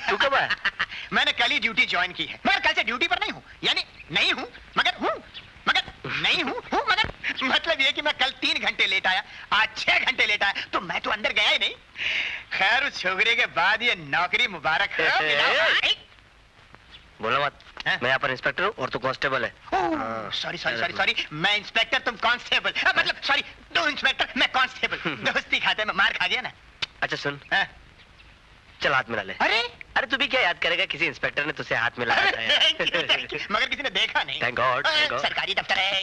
तू कब आया? मैंने कल ही ड्यूटी ज्वाइन की है, मगर कल से ड्यूटी पर नहीं हूँ। यानी नहीं हूँ मगर हूँ, मगर नहीं हूँ मगर। मतलब ये कि मैं कल 3 घंटे लेट आया, आज 6 घंटे लेट आया, तो मैं तो अंदर गया ही नहीं। खैर उस छोकरे के बाद ये नौकरी मुबारक हो। बोलो मत, मैं यहाँ पर इंस्पेक्टर हूँ और तू कांस्टेबल है। सॉरी सॉरी सॉरी सॉरी, मैं इंस्पेक्टर तुम कांस्टेबल। मतलब सॉरी, तू इंस्पेक्टर मैं कांस्टेबल। दोस्ती खाते में मार खा गया ना। अच्छा सुन, चल हाथ मिला ले। अरे तू भी क्या याद करेगा, किसी इंस्पेक्टर ने तुझसे हाथ मिलाया था। मगर किसी ने देखा नहीं। Thank God, thank God. सरकारी दफ्तर है।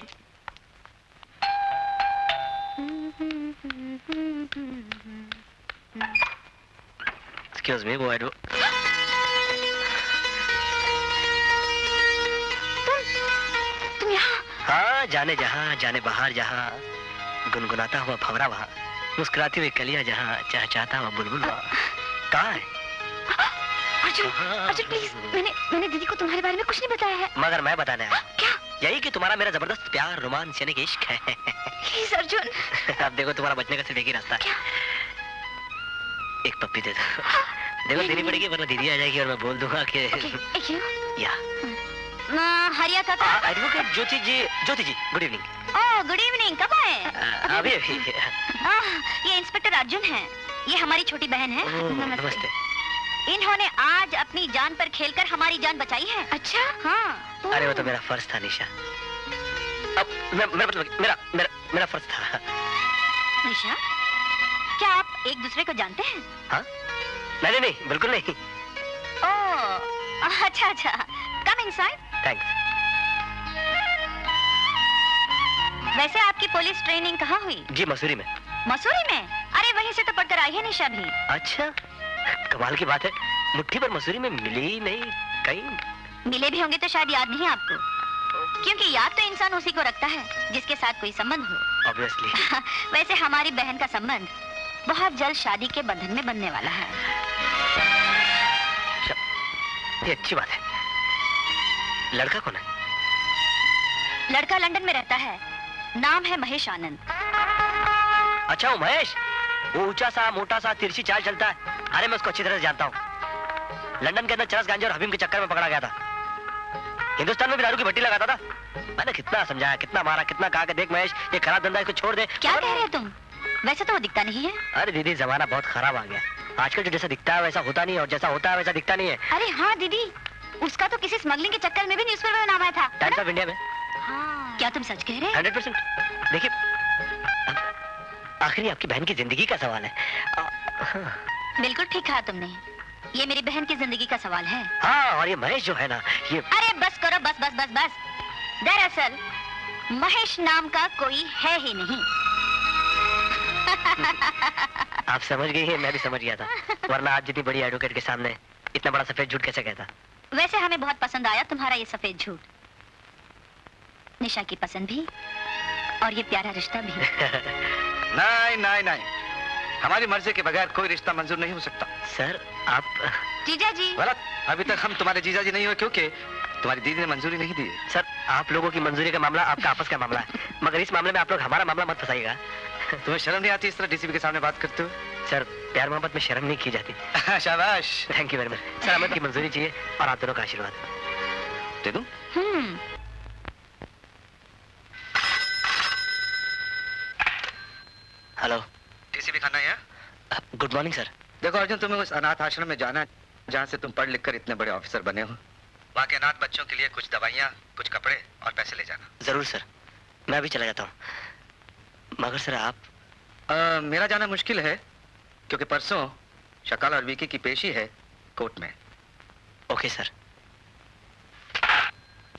Excuse me, वो तुम यहाँ? हाँ, जाने जहाँ, जाने बाहर जहाँ, गुनगुनाता हुआ भंवरा वहाँ, मुस्कुराती हुई कलियां जहाँ, चहचहाता हुआ बुलबुल वहाँ। कहाँ है? अर्जुन, अर्जुन प्लीज, मैंने दीदी को तुम्हारे बारे में कुछ नहीं बताया है। मगर मैं बताने आया। क्या? यही कि तुम्हारा मेरा जबरदस्त प्यार, रोमांस यानी कि इश्क है। प्लीज अर्जुन। अब देखो तुम्हारा बचने का सिर्फ एक ही रास्ता है। एक पप्पी दे दो। देखो देनी पड़ेगी वरना दीदी आ जाएगी और मैं बोल दूंगा कि या हरिया काका। Advocate Jyoti ji good evening. Oh good evening, कब आए? अभी ये इंस्पेक्टर अर्जुन हैं, ये हमारी छोटी बहन है। नमस्ते। इन्होंने आज अपनी जान पर खेलकर हमारी जान बचाई है। अच्छा? हाँ। अरे वो तो मेरा फर्ज था निशा। अब मेरा फर्ज था। निशा, क्या आप एक दूसरे को जानते हैं? हाँ? नहीं बिल्कुल नहीं। ओह अच्छा, कम इनसाइड। थैंक्स। वैसे आपकी पुलिस ट्रेनिंग कहाँ हुई? जी मसूरी में। मसूरी में? अरे वहीं से तो पढ़कर आई है निशा भी। अच्छा, कमाल की बात है, मुट्ठी पर मसूरी में मिली नहीं कहीं। मिले भी होंगे तो शायद याद नहीं आपको, क्योंकि याद तो इंसान उसी को रखता है जिसके साथ कोई संबंध हो। ऑब्वियसली। वैसे हमारी बहन का संबंध बहुत जल्द शादी के बंधन में बनने वाला है। ये अच्छी बात है। लड़का कौन है? लड़का लंदन में रहता है, नाम है महेश आनंद। अच्छा वो महेश, वो ऊंचा सा मोटा सा तिरछी चाल चलता है। अरे मैं उसको अच्छी तरह से जानता हूँ। लंदन के अंदर चरस गांजे और हबीब के चक्कर में पकड़ा गया था। हिंदुस्तान में भी दारू की भट्टी लगाता था। मैंने कितना समझाया, कितना मारा, कितना कहा कि देख महेश ये खराब धंधा, इसको छोड़ दे। क्या कह रहे हो तुम? वैसे तो वो दिखता नहीं है। अरे दीदी जमाना बहुत खराब आ गया, आजकल जो जैसा दिखता है वैसा होता नहीं है और जैसा होता है वैसा दिखता नहीं है। अरे हाँ दीदी, उसका तो किसी स्मगलिंग के चक्कर में भी न्यूज़पेपर में नाम आया था। टाइम्स ऑफ इंडिया में। हाँ। क्या तुम सच कह रहे? 100%। देखिए आखिरी आपकी बहन की जिंदगी का सवाल है। बिल्कुल ठीक कहा तुमने, ये मेरी बहन की जिंदगी का सवाल है। हाँ, और ये महेश जो है ना, ये अरे बस करो, बस बस बस बस। दरअसल महेश नाम का कोई है ही नहीं। आप समझ गई हैं, मैं भी समझ गया था, वरना आप जितनी बड़ी एडवोकेट के सामने इतना बड़ा सफेद झूठ कैसे कहता। वैसे हमें बहुत पसंद आया तुम्हारा ये सफेद झूठ, निशा की पसंद भी और ये प्यारा रिश्ता भी। नहीं नहीं नहीं, हमारी मर्जी के बगैर कोई रिश्ता मंजूर नहीं हो सकता। सर आप जीजा जी। गलत, अभी तक हम तुम्हारे जीजा जी नहीं हुए क्योंकि तुम्हारी दीदी ने मंजूरी नहीं दी। सर, आप लोगों की मंजूरी का मामला आपका आपस का मामला है, मगर इस मामले में आप लोग हमारा मामला मत फंसाइएगा। तुम्हें शर्म नहीं आती इस तरह डीसीपी के सामने बात करते हो? सर, प्यार मोहब्बत में शर्म नहीं की जाती। शाबाश। Thank you very much. Sir, Amit की मंजूरी चाहिए और आप दोनों का आशीर्वाद दे दूं? हेलो, डीसीपी खन्ना है? Good morning sir. देखो अर्जुन, तुम्हें उस अनाथ आश्रम में जाना जहाँ से तुम पढ़ लिख कर इतने बड़े ऑफिसर बने हो। वहाँ के अनाथ बच्चों के लिए कुछ दवाइयाँ, कुछ कपड़े और पैसे ले जाना। जरूर सर, मैं भी चला जाता हूँ। मगर सर आप मेरा जाना मुश्किल है क्योंकि परसों शकाल और विकी की पेशी है कोर्ट में। Okay sir.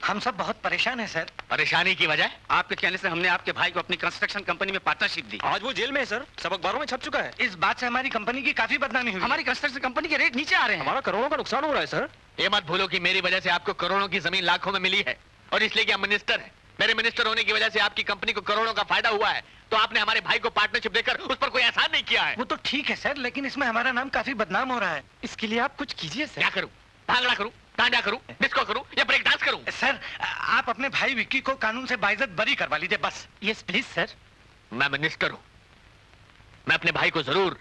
हम सब बहुत परेशान हैं सर। परेशानी की वजह? आपके कहने से हमने आपके भाई को अपनी कंस्ट्रक्शन कंपनी में पार्टनरशिप दी। आज वो जेल में है सर, सब अखबारों में छप चुका है। इस बात से हमारी कंपनी की काफी बदनामी हुई। हमारी कंस्ट्रक्शन कंपनी के रेट नीचे आ रहे हैं। हमारा करोड़ों का नुकसान हो रहा है सर। ये मत भूलो कि मेरी वजह से आपको करोड़ों की जमीन लाखों में मिली है, और इसलिए कि हम मिनिस्टर हैं। मेरे मिनिस्टर होने की वजह से आपकी कंपनी को करोड़ों का फायदा हुआ है, तो आपने हमारे भाई को पार्टनरशिप देकर उस पर कोई एहसान नहीं किया है। वो तो ठीक है सर, लेकिन इसमें हमारा नाम काफी बदनाम हो रहा है। इसके लिए आप कुछ कीजिए सर। क्या करूं? भांगड़ा करूं, डांडा करूं, डिस्को करूं या ब्रेक डांस करूं? सर, आप अपने भाई विक्की को कानून से बाइज्जत बरी करवा लीजिए बस। Yes please sir. मैं मिनिस्टर हूं, मैं अपने भाई को जरूर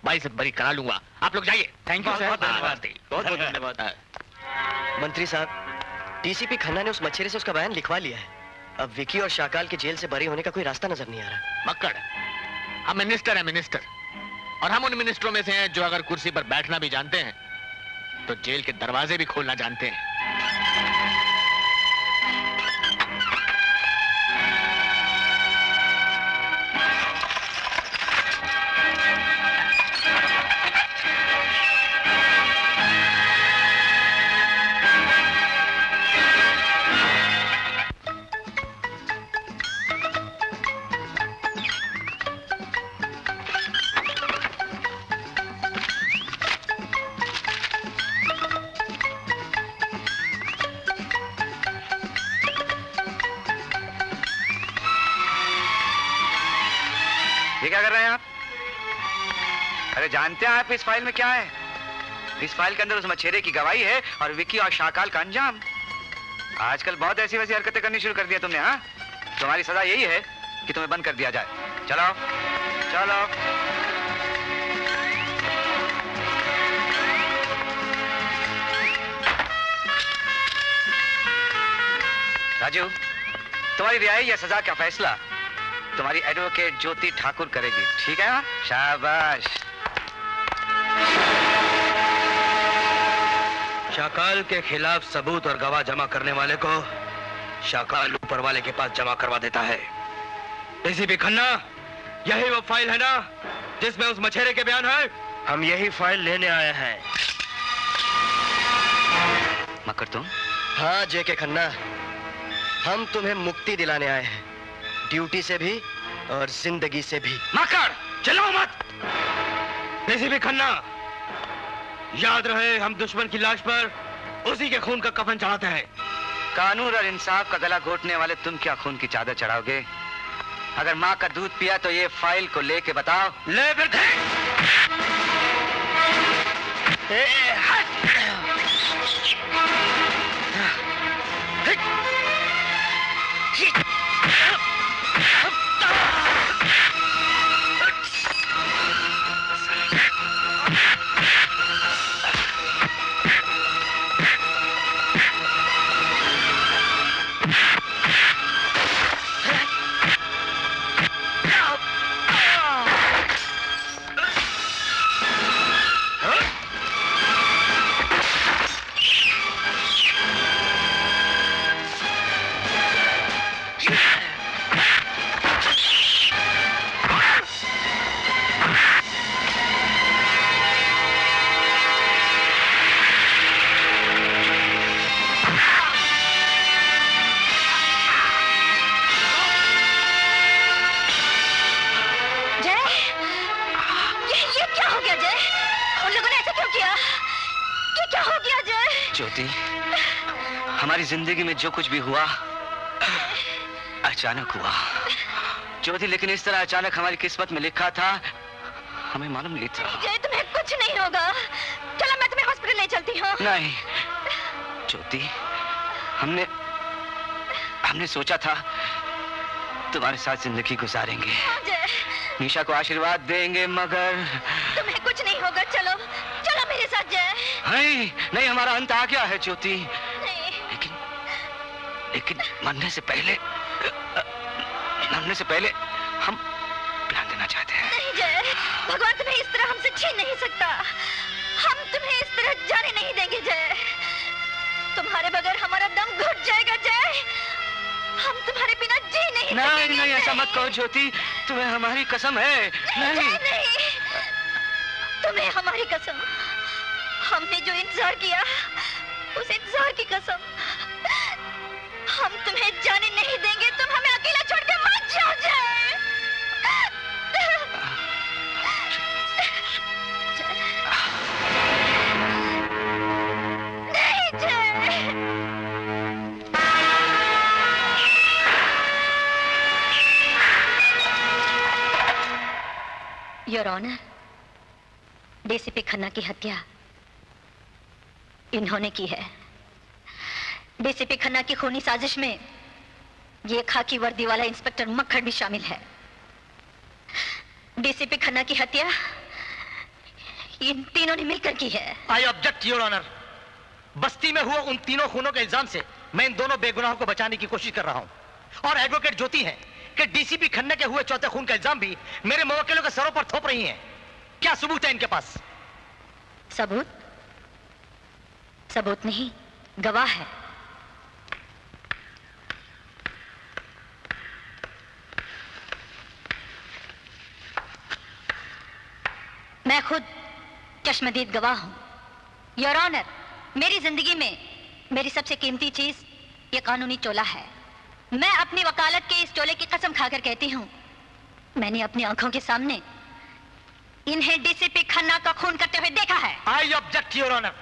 बाइज्जत बरी करा लूंगा। आप लोग जाइए। Thank you sir. बहुत बहुत धन्यवाद। मंत्री साहब, डीसीपी खन्ना ने उस मच्छेरे से उसका बयान लिखवा लिया है। अब विकी और शाकाल के जेल से बरी होने का कोई रास्ता नजर नहीं आ रहा। मक्कड़, हम मिनिस्टर हैं मिनिस्टर, और हम उन मिनिस्टरों में से हैं जो अगर कुर्सी पर बैठना भी जानते हैं तो जेल के दरवाजे भी खोलना जानते हैं। ये क्या कर रहे हैं आप? अरे जानते हैं आप इस फाइल में क्या है? इस फाइल के अंदर उस मछेरे की गवाही है और विकी और शाकाल का अंजाम। आजकल बहुत ऐसी वैसी हरकतें करनी शुरू कर दिया तुमने। हाँ, तुम्हारी सजा यही है कि तुम्हें बंद कर दिया जाए। चलो चलो। राजू, तुम्हारी रिहाई या सजा का फैसला तुम्हारी एडवोकेट ज्योति ठाकुर करेगी, ठीक है? शाबाश। शाकाल के खिलाफ सबूत और गवाह जमा करने वाले को शाकाल ऊपर वाले के पास जमा करवा देता है। डीसीपी खन्ना, यही वो फाइल है ना जिसमें उस मछेरे के बयान है? हम यही फाइल लेने आए हैं। मकर तुम? हाँ जेके खन्ना, हम तुम्हें मुक्ति दिलाने आए हैं, ड्यूटी से भी और जिंदगी से भी। मकर, चिल्लाओ मत। डीसीपी खन्ना, याद रहे हम दुश्मन की लाश पर उसी के खून का कफन चढ़ाते हैं। कानून और इंसाफ का गला घोटने वाले तुम क्या खून की चादर चढ़ाओगे? अगर माँ का दूध पिया तो ये फाइल को लेके बताओ। ले फिर क्या हो गया जय? ज्योति, हमारी जिंदगी में जो कुछ भी हुआ अचानक हुआ ज्योति, लेकिन इस तरह अचानक हमारी किस्मत में लिखा था हमें मालूम नहीं था। जय तुम्हें कुछ नहीं होगा, चलो मैं तुम्हें हॉस्पिटल ले चलती हूँ। नहीं ज्योति, हमने सोचा था तुम्हारे साथ जिंदगी गुजारेंगे, निशा को आशीर्वाद देंगे, मगर तुम्हें कुछ नहीं होगा, चलो चलो मेरे साथ जय। नहीं, हमारा अंत आ गया है ज्योति। नहीं। लेकिन मरने से पहले हम प्लान देना चाहते हैं। नहीं जय, भगवान तुम्हें इस तरह हमसे छीन नहीं सकता, हम तुम्हें इस तरह जाने नहीं देंगे जय। तुम्हारे बगैर हमारा दम घुट जाएगा जय, हम तुम्हारे बिना जी नहीं सकेंगे। नहीं, ऐसा मत कहो ज्योति, तुम्हें हमारी कसम है। नहीं, तुम्हें हमारी कसम, हमने जो इंतजार किया उस इंतजार की कसम, हम तुम्हें जाने नहीं देंगे, तुम हमें अकेला छोड़कर मत जाओ जय। नहीं जय। योर ऑनर, डीसीपी खन्ना की हत्या इन्होंने की है। डीसीपी खन्ना की खूनी साजिश में ये खाकी वर्दी वाला इंस्पेक्टर मक्खड़ भी शामिल है। डीसीपी खन्ना की हत्या इन तीनों ने मिलकर की है। आई ऑब्जेक्ट योर ऑनर, बस्ती में हुए उन तीनों खूनों के इल्जाम से मैं इन दोनों बेगुनाहों को बचाने की कोशिश कर रहा हूं और एडवोकेट ज्योति है कि डीसीपी खन्ना के हुए चौथे खून का इल्जाम भी मेरे मुवक्किलों के सरों पर थोप रही हैं। क्या सबूत है इनके पास? सबूत नहीं, गवाह है। मैं खुद चश्मदीद गवाह हूं। योर ऑनर, मेरी जिंदगी में मेरी सबसे कीमती चीज ये कानूनी चोला है। मैं अपनी वकालत के इस चोले की कसम खाकर कहती हूं, मैंने अपनी आंखों के सामने इन्हें डीसीपी खन्ना का खून करते हुए देखा है। आई ऑब्जेक्ट योर ऑनर,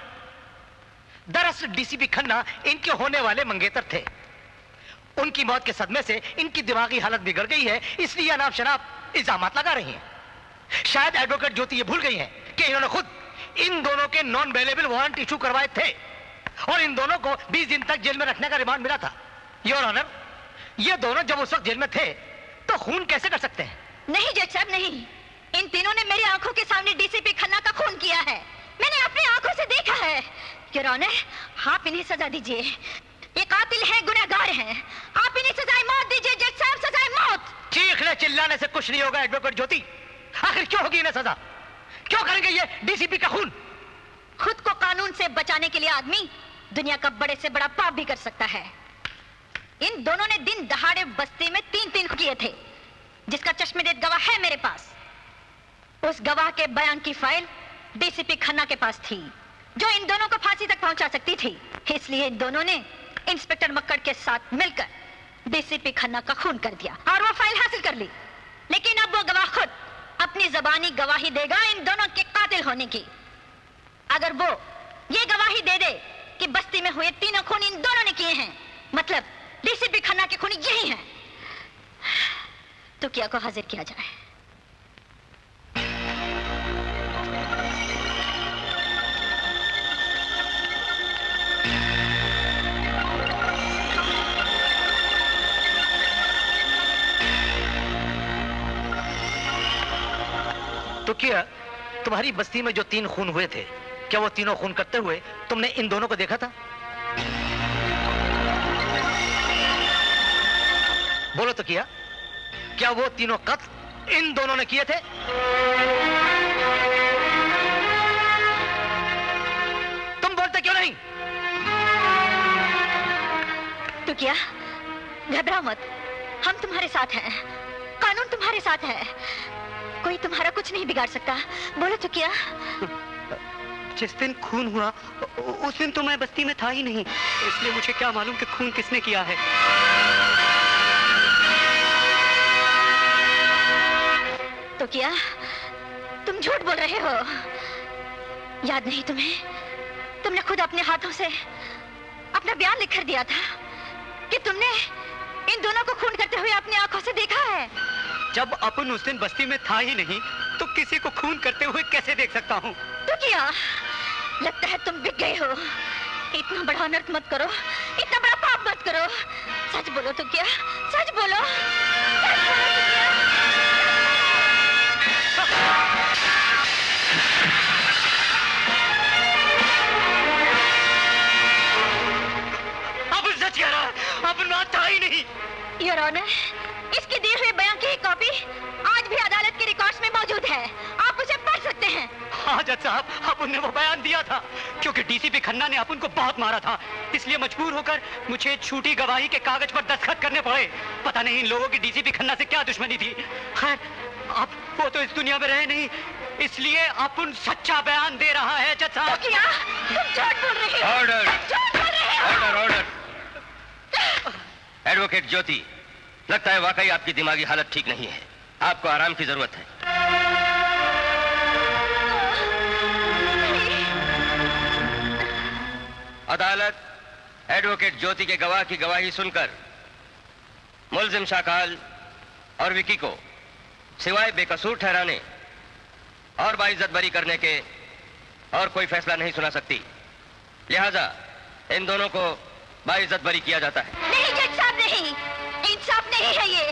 दरअसल डीसीपी खन्ना इनके होने वाले मंगेतर थे। उनकी मौत के सदमे से इनकी दिमागी हालत बिगड़ गई है, इसलिए अनाप शनाप इल्जामात लगा रही हैं। शायद एडवोकेट ज्योति ये भूल गई हैं कि इन्होंने खुद इन दोनों के नॉन बेलेबल वारंट इशू करवाए थे और इन दोनों को 20 दिन तक जेल में रखने का रिमांड मिला था। योर ऑनर, ये दोनों जब उस वक्त जेल में थे तो खून कैसे कर सकते हैं? नहीं जज साहब, नहीं। इन तीनों ने मेरी आंखों के सामने डीसीपी खन्ना का खून किया है। मैंने अपनी आंखों से देखा है। योर ऑनर, आप इन्हें सजा दीजिए। ये कातिल हैं, गुनहगार हैं। आप इन्हें सजाए मौत दीजिए जज साहब, सजाए मौत। चीखने चिल्लाने से कुछ नहीं होगा एडवोकेट ज्योति। आखिर क्यों होगी इन्हें सजा? क्यों करेंगे ये डीसीपी का खून? खुद को कानून से बचाने के लिए आदमी दुनिया का बड़े से बड़ा पाप भी कर सकता है। इन दोनों ने दिन दहाड़े बस्ती में 3 किए थे, जिसका चश्मदीद गवाह है मेरे पास। उस गवाह के बयान की फाइल डीसीपी खन्ना के पास थी, जो इन दोनों को फांसी तक पहुंचा सकती थी। इसलिए इन दोनों ने इंस्पेक्टर मक्कड़ के साथ मिलकर डीसीपी खन्ना का खून कर दिया और वो फाइल हासिल कर ली। लेकिन अब वो गवाह खुद अपनी जबानी गवाही देगा इन दोनों के कातिल होने की। अगर वो ये गवाही दे दे कि बस्ती में हुए 3 खून इन दोनों ने किए हैं, मतलब डीसीपी खन्ना के खूनी यही हैं, तो क्या को हाजिर किया जाए। तो क्या तुम्हारी बस्ती में जो 3 खून हुए थे, क्या वो तीनों खून करते हुए तुमने इन दोनों को देखा था? बोलो तो क्या वो तीनों कत्ल इन दोनों ने किए थे? तुम बोलते क्यों नहीं? तो क्या, घबराओ मत, हम तुम्हारे साथ हैं, कानून तुम्हारे साथ है, कोई तुम्हारा कुछ नहीं बिगाड़ सकता। बोलो तो क्या? जिस दिन खून हुआ उस दिन तो मैं बस्ती में था ही नहीं, इसलिए मुझे क्या मालूम कि खून किसने किया है। तो क्या तुम झूठ बोल रहे हो? याद नहीं तुम्हें तुमने खुद अपने हाथों से अपना बयान लिख कर दिया था कि तुमने इन दोनों को खून करते हुए अपनी आंखों से देखा है। जब अपन उस दिन बस्ती में था ही नहीं तो किसी को खून करते हुए कैसे देख सकता हूँ? तो क्या लगता है तुम बिक गए हो? इतना बड़ा अनर्थ मत करो, इतना बड़ा पाप मत करो। सच बोलो तो क्या, सच बोलो, सच बोलो तो क्या? अब सच कह रहा है, अपन बात था ही नहीं। योर ऑनर, इसके दिए हुए बयान की कॉपी आज भी अदालत के रिकॉर्ड्स में मौजूद है, आप उसे पढ़ सकते हैं। हाँ जज साहब, अपन ने वो बयान दिया था क्योंकि डीसीपी खन्ना ने अपन को बहुत मारा था, इसलिए मजबूर होकर मुझे झूठी गवाही के कागज पर दस्तखत करने पड़े। पता नहीं इन लोगों की डीसीपी खन्ना से क्या दुश्मनी थी। खैर, अब वो तो इस दुनिया में रहे नहीं, इसलिए अपन सच्चा बयान दे रहा है जज साहब। तो क्या तुम झूठ बोल रहे हो? ऑर्डर, झूठ बोल रहे हो? Order, order. एडवोकेट ज्योति, लगता है वाकई आपकी दिमागी हालत ठीक नहीं है, आपको आराम की जरूरत है। अदालत एडवोकेट ज्योति के गवाह की गवाही सुनकर मुल्जिम शाकाल और विकी को सिवाय बेकसूर ठहराने और बाइज्जत बरी करने के और कोई फैसला नहीं सुना सकती, लिहाजा इन दोनों को बाइज्जत बरी किया जाता है। नहीं जज साहब, नहीं, इंसाफ नहीं है, ये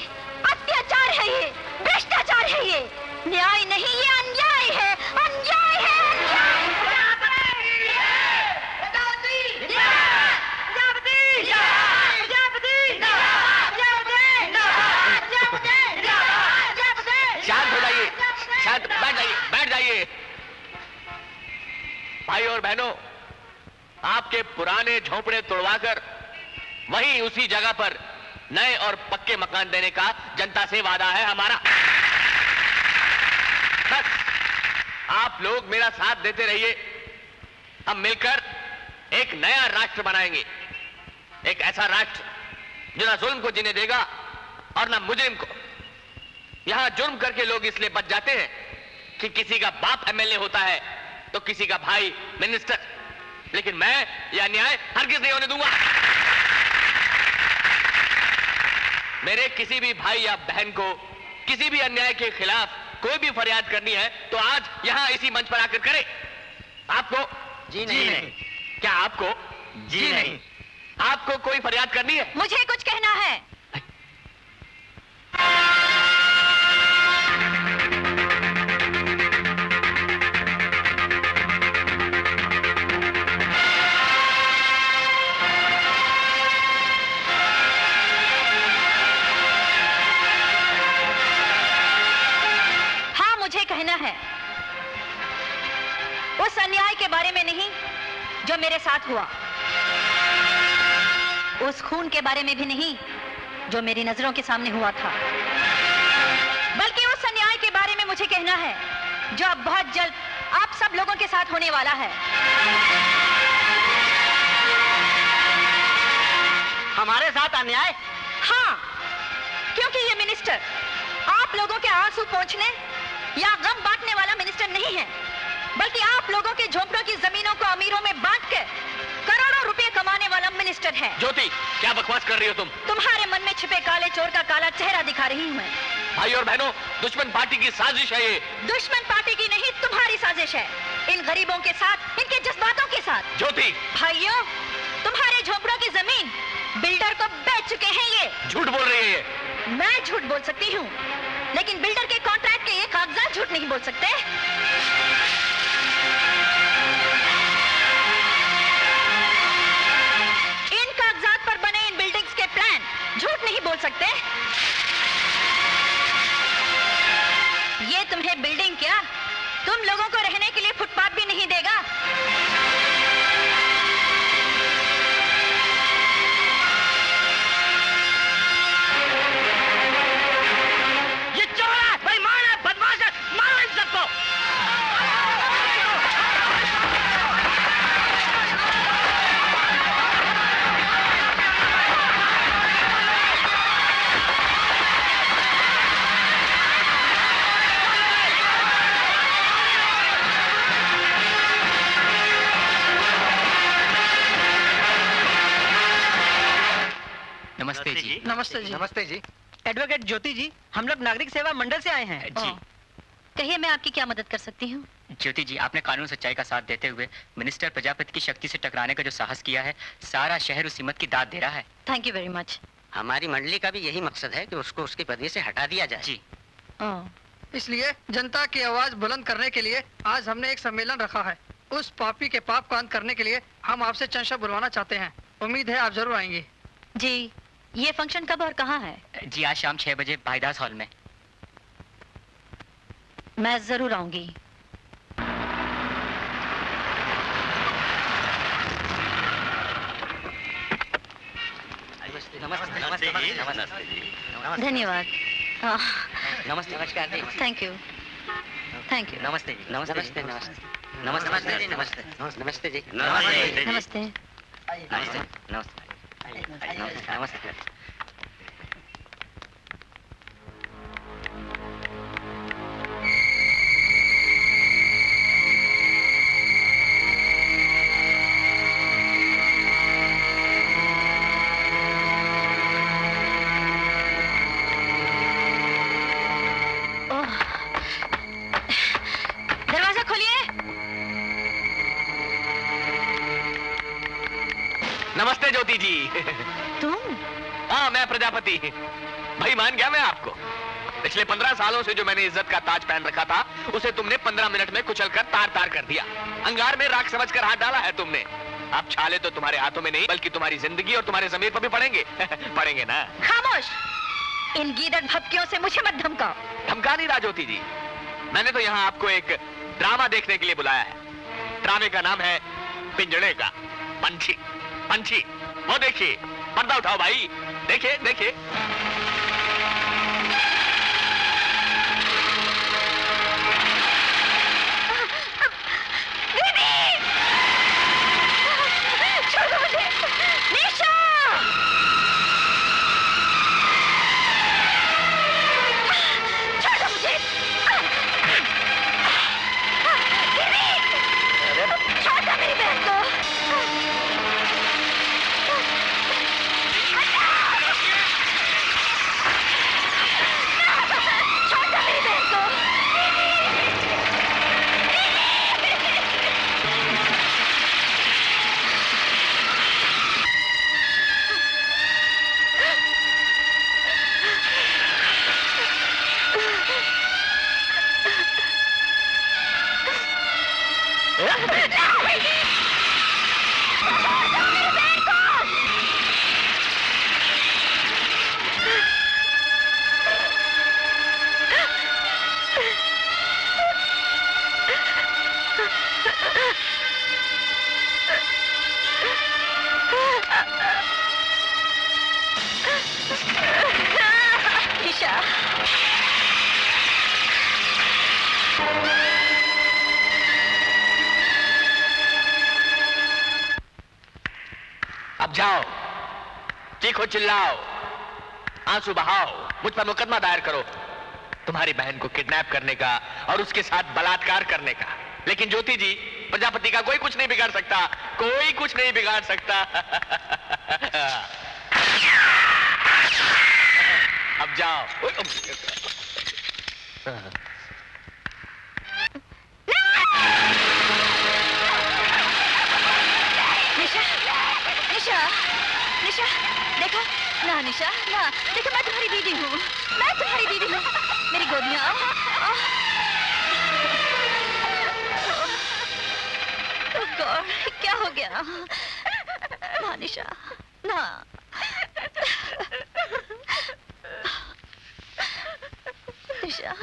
अत्याचार है, ये भ्रष्टाचार है, ये न्याय नहीं, ये अन्याय है, अन्याय है, अन्याय है। शांत हो जाइए, शांत, बैठ जाइए, बैठ जाइए। भाई और बहनों, आपके पुराने झोंपड़े तोड़वाकर वहीं उसी जगह पर नए और पक्के मकान देने का जनता से वादा है हमारा। बस आप लोग मेरा साथ देते रहिए, हम मिलकर एक नया राष्ट्र बनाएंगे, एक ऐसा राष्ट्र जो ना जुल्म को जीने देगा और ना मुजरिम को। यहां जुर्म करके लोग इसलिए बच जाते हैं कि किसी का बाप एमएलए होता है तो किसी का भाई मिनिस्टर, लेकिन मैं यह अन्याय हरगिज नहीं होने दूंगा। मेरे किसी भी भाई या बहन को किसी भी अन्याय के खिलाफ कोई भी फरियाद करनी है तो आज यहां इसी मंच पर आकर करे। आपको जी नहीं। क्या आपको जी नहीं। आपको कोई फरियाद करनी है? मुझे कुछ कहना है। हाँ, मुझे कहना है, उस अन्याय के बारे में नहीं जो मेरे साथ हुआ, उस खून के बारे में भी नहीं जो मेरी नजरों के सामने हुआ था, बल्कि उस अन्याय के बारे में मुझे कहना है जो अब बहुत जल्द आप सब लोगों के साथ होने वाला है। हमारे साथ अन्याय? हाँ, क्योंकि ये मिनिस्टर आप लोगों के आंसू पोंछने या गम बांटने वाला मिनिस्टर नहीं है, बल्कि आप लोगों के झोंपड़ों की जमीनों को अमीरों में बांटकर करोड़ों रुपए कमाने वाला मिनिस्टर है। ज्योति, क्या बकवास कर रही हो तुम? तुम्हारे मन में छिपे काले चोर का काला चेहरा दिखा रही हूँ मैं। भाई और बहनों, दुश्मन पार्टी की साजिश है ये। दुश्मन पार्टी की नहीं, तुम्हारी साजिश है, इन गरीबों के साथ, इनके जज्बातों के साथ। ज्योति, भाइयों, तुम्हारे झोंपड़ों की जमीन बिल्डर को बेच चुके हैं ये। झूठ बोल रही है ये। मैं झूठ बोल सकती हूँ, लेकिन बिल्डर के कॉन्ट्रैक्ट के ये कागजात झूठ नहीं बोल सकते। इन कागजात पर बने इन बिल्डिंग्स के प्लान झूठ नहीं बोल सकते। ये तुम्हें बिल्डिंग क्या, तुम लोगों को रहने के लिए फुटपाथ भी नहीं देगा। ये चोर है, बेईमान है, बदमाश है, मारो इन सबको। नमस्ते जी। नमस्ते जी। नमस्ते जी। एडवोकेट ज्योति जी, हम लोग नागरिक सेवा मंडल से आए हैं। जी कहिए मैं आपकी क्या मदद कर सकती हूँ? ज्योति जी, आपने कानून सच्चाई का साथ देते हुए मिनिस्टर प्रजापति की शक्ति से टकराने का जो साहस किया है, सारा शहर उस हिम्मत की दाद दे रहा है। Thank you very much. हमारी मंडली का भी यही मकसद है कि उसको उसकी पदवी से हटा दिया जाए। जी इसलिए जनता की आवाज बुलंद करने के लिए आज हमने एक सम्मेलन रखा है। उस पापी के पाप को अंत करने के लिए हम आपसे चंशा बुलवाना चाहते हैं। उम्मीद है आप जरूर आएंगी। जी, ये फंक्शन कब और कहाँ है? जी, आज शाम 6 बजे भाईदास हॉल में। मैं जरूर आऊंगी। धन्यवाद। नमस्ते। नमस्कार जी। Thank you. Thank you. नमस्ते जी। नमस्ते नमस्ते नमस्ते जी। नमस्ते नमस्ते जी। नमस्ते। नमस्ते नमस्ते नमस्ते। दरवाजा खोलिए। नमस्ते ज्योति जी। तुम? हाँ, मैं प्रजापति। भाई मान गया मैं आपको। पिछले 15 सालों से जो मैंने इज्जत का ताज पहन रखा था, उसे तुमने 15 मिनट में कुचलकर तार तार कर दिया। अंगार में राख समझकर हाथ डाला है तुमने। अब छाले तो तुम्हारे हाथों में नहीं, बल्कि तुम्हारी जिंदगी और तुम्हारे जमीर पर भी पड़ेंगे। पड़ेंगे ना? खामोश! इन गीदड़ भपकियों से मुझे मत धमकाओ। धमका नहीं रहा ज्योति जी। मैंने तो यहाँ आपको एक ड्रामा देखने के लिए बुलाया है। ड्रामे का नाम है पिंजड़े का पंछी। पंछी, वो देखिए। पर्दा उठाओ भाई। देखिए देखिए। छोड़ो मुझे! निशा! छोड़ो मुझे! छोड़ दो मेरी बहन को! छोड़ दो मेरी बहन को! निशा! अब जाओ, चीखो चिल्लाओ, आंसू बहाओ, मुझ पर मुकदमा दायर करो तुम्हारी बहन को किडनैप करने का और उसके साथ बलात्कार करने का। लेकिन ज्योति जी, प्रजापति का कोई कुछ नहीं बिगाड़ सकता। कोई कुछ नहीं बिगाड़ सकता। अब जाओ। निशा! निशा! निशा! देखा? ना निशा, ना। देखो मैं तुम्हारी दीदी हूँ। मैं तुम्हारी दीदी हूँ। मेरी गोदियाँ आओ। Oh God, क्या हो गया? ना निशा, ना। निशा।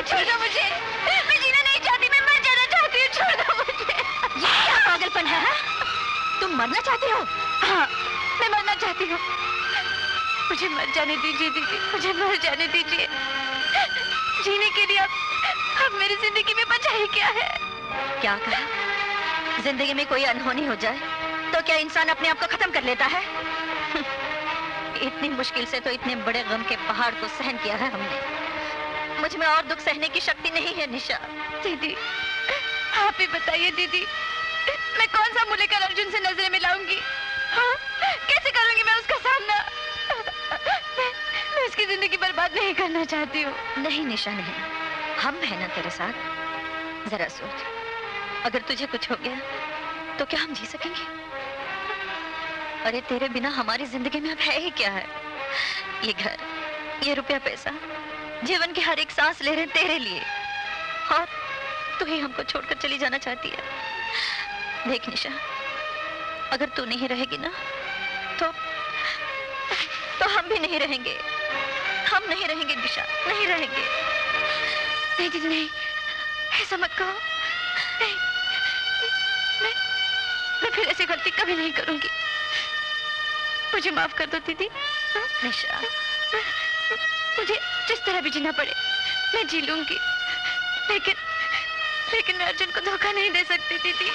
छोड़ दो मुझे, मैं जीना नहीं चाहती, मैं मर जाना चाहती हूँ, छोड़ दो मुझे। ये क्या पागलपन है, हाँ? तुम मरना चाहती हो? हाँ, मैं मरना चाहती हूँ। मुझे मर जाने दीजिए दीदी, मुझे मर जाने दीजिए। जीने के लिए अब मेरी जिंदगी में बचा ही क्या है? क्या कहा? जिंदगी में कोई अनहोनी हो जाए तो क्या इंसान अपने आप को खत्म कर लेता है? इतनी मुश्किल से तो इतने बड़े गम के पहाड़ को सहन किया है हमने। मुझ में और दुख सहने की शक्ति नहीं है निशा। दीदी, आप ही बताइए दीदी, मैं कौन सा मुंह लेकर अर्जुन से नजरें मिलाऊंगी? हाँ? कैसे करूंगी मैं उसका सामना? मैं उसकी जिंदगी बर्बाद नहीं करना चाहती हूँ। नहीं निशा नहीं, हम हैं ना तेरे साथ। जरा सोच, अगर तुझे कुछ हो गया तो क्या हम जी सकेंगे? अरे तेरे बिना हमारी जिंदगी में अब है ही क्या है? ये घर, ये रुपया पैसा, जीवन की हर एक सांस ले रहे हैं तेरे लिए, और तू ही हमको छोड़कर चली जाना चाहती है। देख निशा, अगर तू नहीं रहेगी ना तो हम भी नहीं रहेंगे। हम नहीं रहेंगे निशा, नहीं रहेंगे। नहीं दीदी नहीं, ऐसा मत कहो। नहीं, मैं फिर ऐसी गलती कभी नहीं करूंगी। मुझे माफ कर दो दीदी। हाँ? निशा, मुझे जिस तरह भी जीना पड़े मैं जी लूंगी, लेकिन मैं अर्जुन को धोखा नहीं दे सकती दीदी।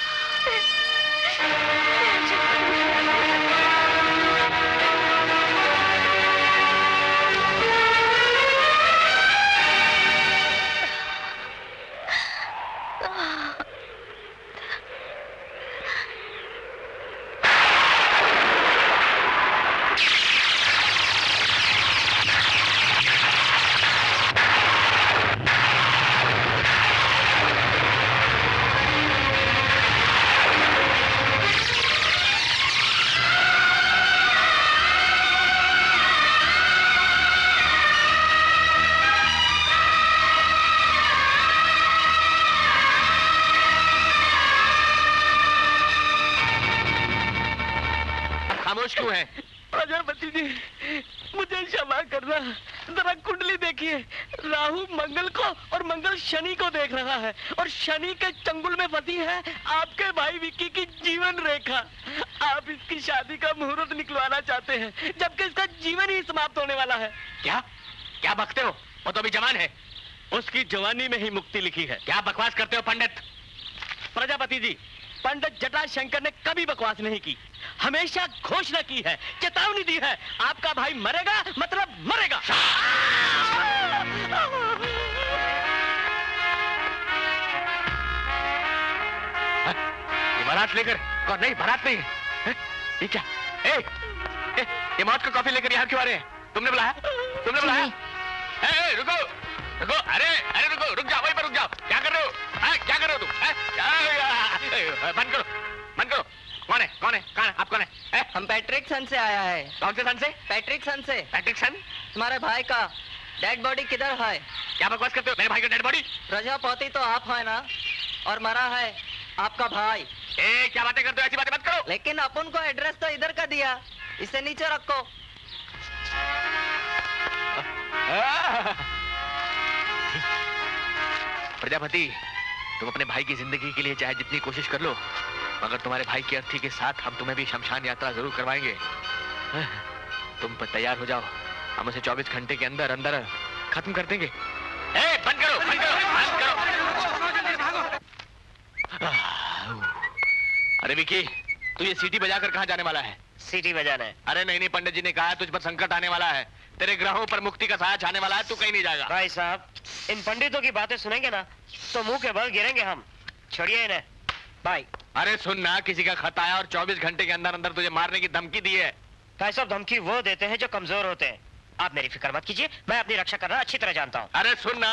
खामोश क्यों है? प्रजापति जी, मुझे क्षमा करना। जरा कुंडली देखिए, राहु मंगल को और मंगल शनि को देख रहा है, और शनि के चंगुल में फंसी है आपके भाई विक्की की जीवन रेखा। आप इसकी शादी का मुहूर्त निकलवाना चाहते हैं, जबकि इसका जीवन ही समाप्त होने वाला है। क्या क्या बकते हो? वो तो अभी जवान है। उसकी जवानी में ही मुक्ति लिखी है। क्या बकवास करते हो पंडित? प्रजापति जी, पंडित जटाशंकर ने कभी बकवास नहीं की, हमेशा घोषणा की है, चेतावनी दी है, आपका भाई मरेगा मतलब मरेगा। बारात लेकर कौन? नहीं, बारात नहीं है। ये क्या? ये मौत का कॉफी लेकर यहाँ क्यों आ रहे हैं? तुमने बुलाया? तुमने बुलाया? रुको रुको, अरे रुको, रुक जाओ, वहीं पर रुक जाओ। क्या कर रहे हो? क्या कर रहे हो तुम? बंद करो, बंद करो। कौन है? कौन है? कौन है? आप कौन है? हम पैट्रिक सन से आया है। कौन से सन से? पैट्रिक सन से। पैट्रिक सन? तुम्हारे भाई का डेड बॉडी किधर है? क्या बकवास करते हो? मेरे भाई का डेड बॉडी? प्रजापति तो आप है ना, और मरा है आपका भाई। क्या बातें करते हो? ऐसी बातें मत करो। लेकिन अपन को एड्रेस तो इधर का दिया, इसे नीचे रखो। प्रजापति, तुम अपने भाई की जिंदगी के लिए चाहे जितनी कोशिश कर लो, मगर तुम्हारे भाई की अर्थी के साथ हम तुम्हें भी शमशान यात्रा जरूर करवाएंगे। तुम पर तैयार हो जाओ, हम उसे 24 घंटे के अंदर अंदर खत्म कर देंगे। बंद करो, बंद करो, बंद करो। अरे विकी, तू ये सीटी बजाकर कहाँ जाने वाला है? सीटी बजाना है? अरे नहीं नहीं, पंडित जी ने कहा तुझ पर संकट आने वाला है, तेरे ग्रहों पर मुक्ति का साया छाने वाला है, तू कहीं नहीं जाएगा। भाई साहब, इन पंडितों की बातें सुनेंगे ना तो मुंह के बल गिरेंगे हम। छोड़िए इन्हें। भाई, अरे सुन ना, किसी का खत आया और 24 घंटे के अंदर अंदर तुझे मारने की धमकी दी है। भाई साहब, धमकी वो देते हैं जो कमजोर होते हैं। आप मेरी फिक्र मत कीजिए, मैं अपनी रक्षा करना अच्छी तरह जानता हूँ। अरे सुन ना,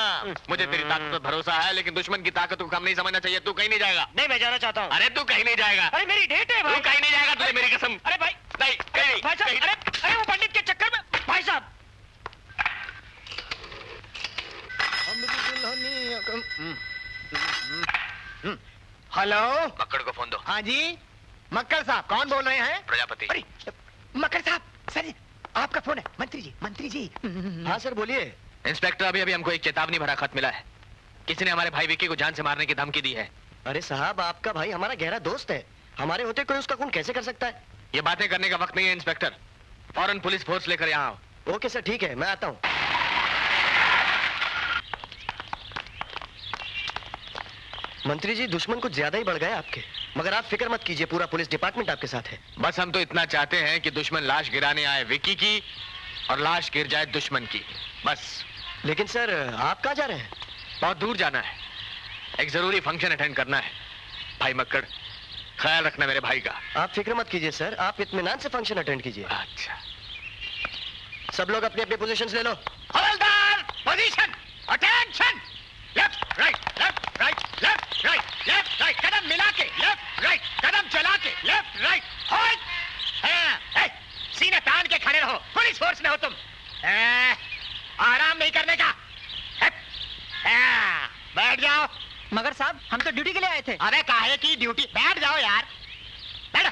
मुझे तेरी ताकत पर भरोसा है, लेकिन दुश्मन की ताकत को कम नहीं समझना चाहिए। तू कहीं नहीं जाएगा। नहीं, मैं जाना चाहता हूँ। अरे तू कहीं नहीं जाएगा। अरे मेरी डेट है भाई। तू कहीं नहीं जाएगा, तुझे मेरी कसम। अरे भाई, नहीं, कहीं भाई साहब, अरे वो पंडित के चक्कर में। भाई साहब, हेलो, मक्कड़ को फोन दो। हाँ जी, मक्कर साहब कौन बोल रहे हैं? प्रजापति। अरे मक्कर साहब, सर आपका फोन है। मंत्री जी, मंत्री जी। हाँ सर, बोलिए। इंस्पेक्टर, अभी अभी हमको एक चेतावनी भरा खत मिला है। किसी ने हमारे भाई विक्की को जान से मारने की धमकी दी है। अरे साहब, आपका भाई हमारा गहरा दोस्त है, हमारे होते कोई उसका खून कैसे कर सकता है? ये बातें करने का वक्त नहीं है इंस्पेक्टर। फौरन पुलिस फोर्स लेकर यहाँ आओ। ओके सर, ठीक है, मैं आता हूँ। मंत्री जी, दुश्मन कुछ ज्यादा ही बढ़ गए आपके, मगर आप फिक्र मत कीजिए, पूरा पुलिस डिपार्टमेंट आपके साथ है। बस हम तो इतना चाहते हैं कि दुश्मन लाश गिराने आए विक्की की और लाश गिर जाए दुश्मन की, बस। लेकिन सर, आप कहाँ जा रहे हैं? बहुत दूर जाना है, एक जरूरी फंक्शन अटेंड करना है। भाई मक्कड़, ख्याल रखना मेरे भाई का। आप फिक्र मत कीजिए सर, आप इत्मीनान से फंक्शन अटेंड कीजिए। अच्छा। सब लोग अपनी अपनी पोजीशंस ले लो। हवलदार, position, attention, left right, left right, left right, left right, कदम मिला के, लेफ्ट राइट, कदम चला के, लेफ्ट राइट, होल्ड। हाँ, सीना तान के खड़े रहो, पुलिस फोर्स में हो तुम। आराम नहीं करने का। बैठ जाओ। मगर साहब, हम तो ड्यूटी के लिए आए थे। अरे काहे की ड्यूटी? बैठ जाओ यार, बैठो।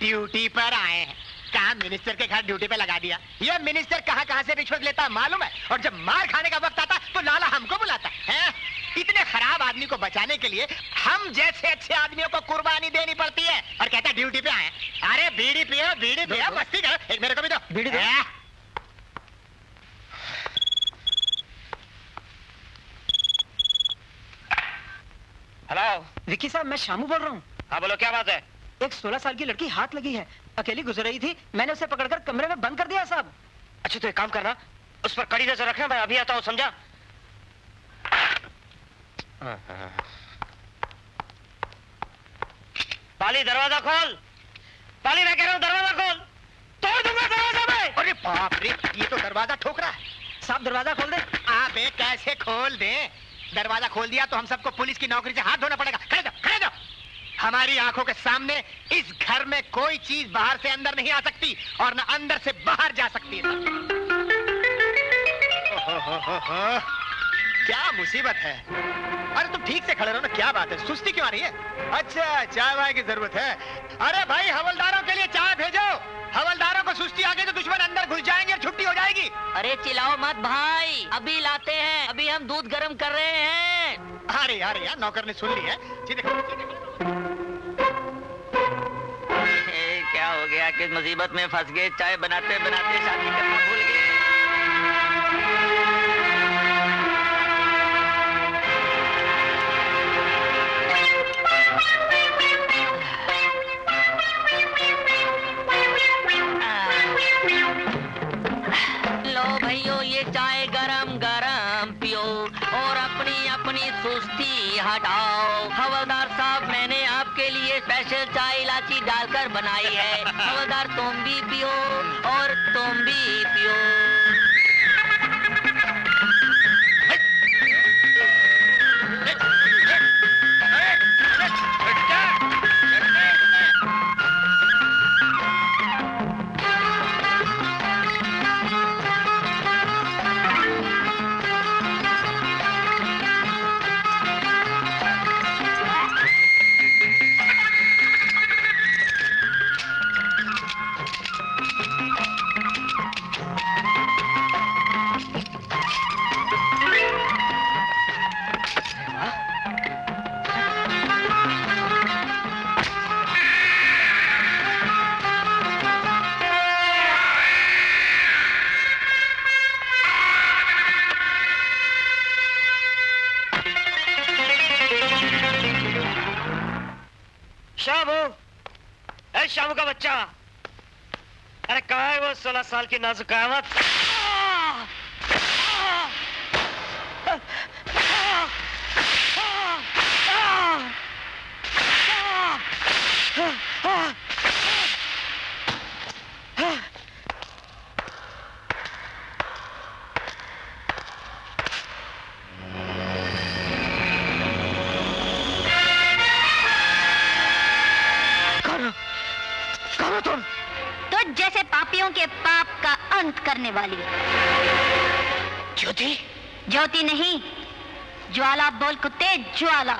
ड्यूटी पर आए हैं, कहा मिनिस्टर के घर ड्यूटी पे लगा दिया। ये मिनिस्टर कहाँ कहाँ से रिश्वत लेता है मालूम है, और जब मार खाने का वक्त आता तो लाला हमको बुलाता है। इतने खराब आदमी को बचाने के लिए हम जैसे अच्छे आदमियों को कुर्बानी देनी पड़ती है, और कहता है ड्यूटी पे आए। अरे बीड़ी पियो, बीड़ी पियो, मस्ती करो। एक मेरे को भी दो बीड़ी दो। हेलो विक्की साहब, मैं शामू बोल रहा हूँ। हाँ बोलो, क्या बात है? एक 16 साल की लड़की हाथ लगी है, अकेली गुजर रही थी, मैंने उसे पकड़कर कमरे में बंद कर दिया साहब। अच्छा तो एक काम करना, उस पर कड़ी नजर रखना, मैं अभी आता हूँ, समझा? पाली, दरवाजा खोल। पाली, मैं कह रहा हूँ दरवाजा खोल, तोड़ दूंगा दरवाजा मैं। अरे बाप रे, ये तो दरवाजा ठोक रहा है। साहब दरवाजा खोल दे। अबे कैसे खोल दे? दरवाजा खोल दिया तो हम सबको पुलिस की नौकरी से हाथ धोना पड़ेगा। खड़े जाओ, खड़े जाओ। हमारी आंखों के सामने इस घर में कोई चीज बाहर से अंदर नहीं आ सकती, और न अंदर से बाहर जा सकती है। क्या मुसीबत है। अरे तुम ठीक से खड़े रहो ना, क्या बात है, सुस्ती क्यों आ रही है? अच्छा, चाय वाय की जरूरत है। अरे भाई, हवलदारों के लिए चाय भेजो। हवलदारों को सुस्ती आ गई तो दुश्मन अंदर घुस जाएंगे और छुट्टी हो जाएगी। अरे चिल्लाओ मत भाई, अभी लाते हैं, अभी हम दूध गर्म कर रहे हैं। अरे यार, नौकर ने सुन ली है। सीधे क्या हो गया, किस मुसीबत में फंस गए, चाय बनाते बनाते शादी करना भूल गए। लो भैयो, ये चाय गरम गरम पियो और अपनी अपनी सुस्ती हटाओ। हवलदार साहब, मैंने आपके लिए स्पेशल चाय इलायची डालकर बनाई है। हवलदार, तुम भी पियो और तुम भी पियो। शामू का बच्चा, अरे कहाँ है वो 16 साल की नाजुक कयामत? तो जैसे पापियों के पाप का अंत करने वाली। ज्योति? ज्योति नहीं, ज्वाला बोल कुत्ते, ज्वाला।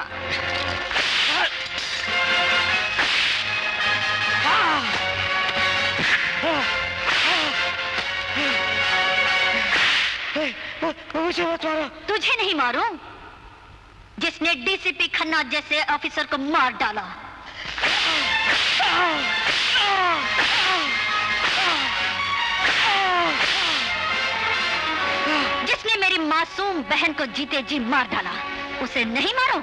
मुझे मत मारो। तुझे नहीं मारूं, जिसने डीसीपी खन्ना जैसे ऑफिसर को मार डाला। जिसने मेरी मासूम बहन को जीते जी मार डाला, उसे नहीं मारो?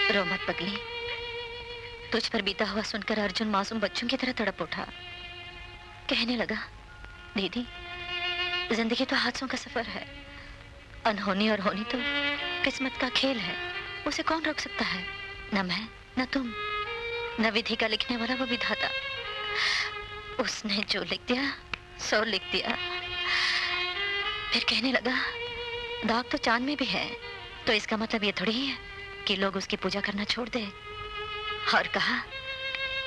रो मत पगली। तुझ पर बीता हुआ सुनकर अर्जुन मासूम बच्चों की तरह तड़प उठा। कहने लगा, दीदी, जिंदगी तो हादसों का सफर है। अनहोनी और होनी तो किस्मत का खेल है, उसे कौन रोक सकता है? न मैं, न तुम, न विधि का लिखने वाला वो विधाता। उसने जो लिख दिया सो लिख दिया। फिर कहने लगा, दाग तो चांद में भी है, तो इसका मतलब ये थोड़ी है कि लोग उसकी पूजा करना छोड़ दे। और कहा,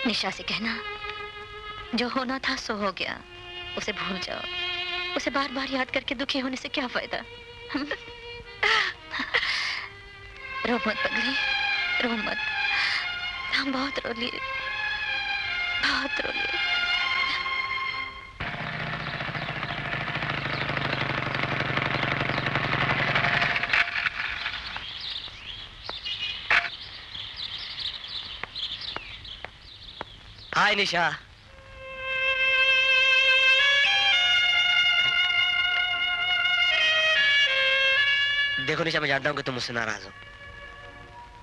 निशा से कहना, जो होना था सो हो गया, उसे भूल जाओ। उसे बार बार याद करके दुखी होने से क्या फायदा? रो मत पगली, रो मत। हम बहुत रो लिए, बहुत रो लिए। हाय निशा। देखो निशा, मैं जानता हूं कि तुम मुझसे नाराज हो,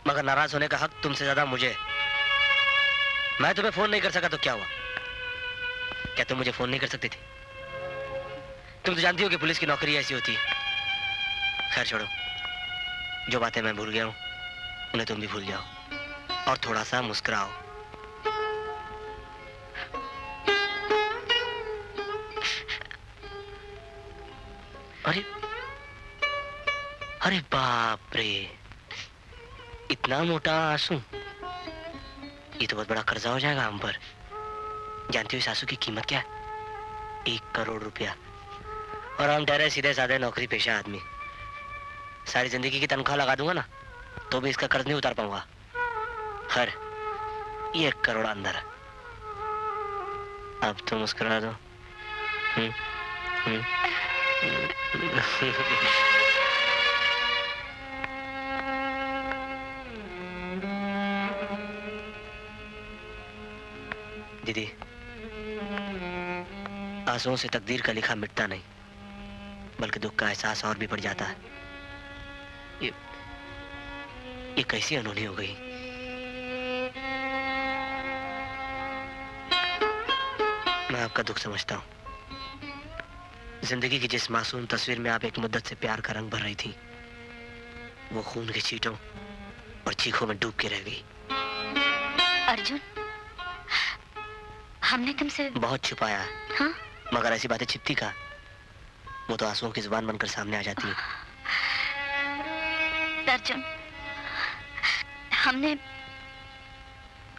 मगर नाराज होने का हक तुमसे ज्यादा मुझे। मैं तुम्हें फोन नहीं कर सका तो क्या हुआ? क्या तुम मुझे फोन नहीं कर सकती थी? तुम तो जानती हो कि पुलिस की नौकरी ऐसी होती है। खैर छोड़ो, जो बातें मैं भूल गया हूं उन्हें तुम भी भूल जाओ और थोड़ा सा मुस्कुराओ। अरे अरे बाप रे, इतना मोटा आंसू! ये तो बहुत बड़ा कर्जा हो जाएगा हम पर। जानती हो इस आंसू की कीमत क्या है? 1 करोड़ रुपया। और हम ठहरे सीधे साधे नौकरी पेशा आदमी। सारी जिंदगी की तनख्वाह लगा दूंगा ना तो भी इसका कर्ज नहीं उतार पाऊंगा। खैर, 1 करोड़ अंदर। अब तो मुस्कुरा दो। दीदी, आंसुओं से तकदीर का लिखा मिटता नहीं, बल्कि दुख का एहसास और भी बढ़ जाता है। ये कैसी अनहोनी हो गई? मैं आपका दुख समझता हूँ। जिंदगी की जिस मासूम तस्वीर में आप एक मुद्दत से प्यार का रंग भर रही थी, वो खून के छींटों और चीखों में डूब के रह गई। अर्जुन, हमने तुमसे बहुत छुपाया। हाँ? मगर ऐसी बातें छिपती का, वो तो आंसुओं की जुबान बनकर सामने आ जाती है। अर्जुन, हमने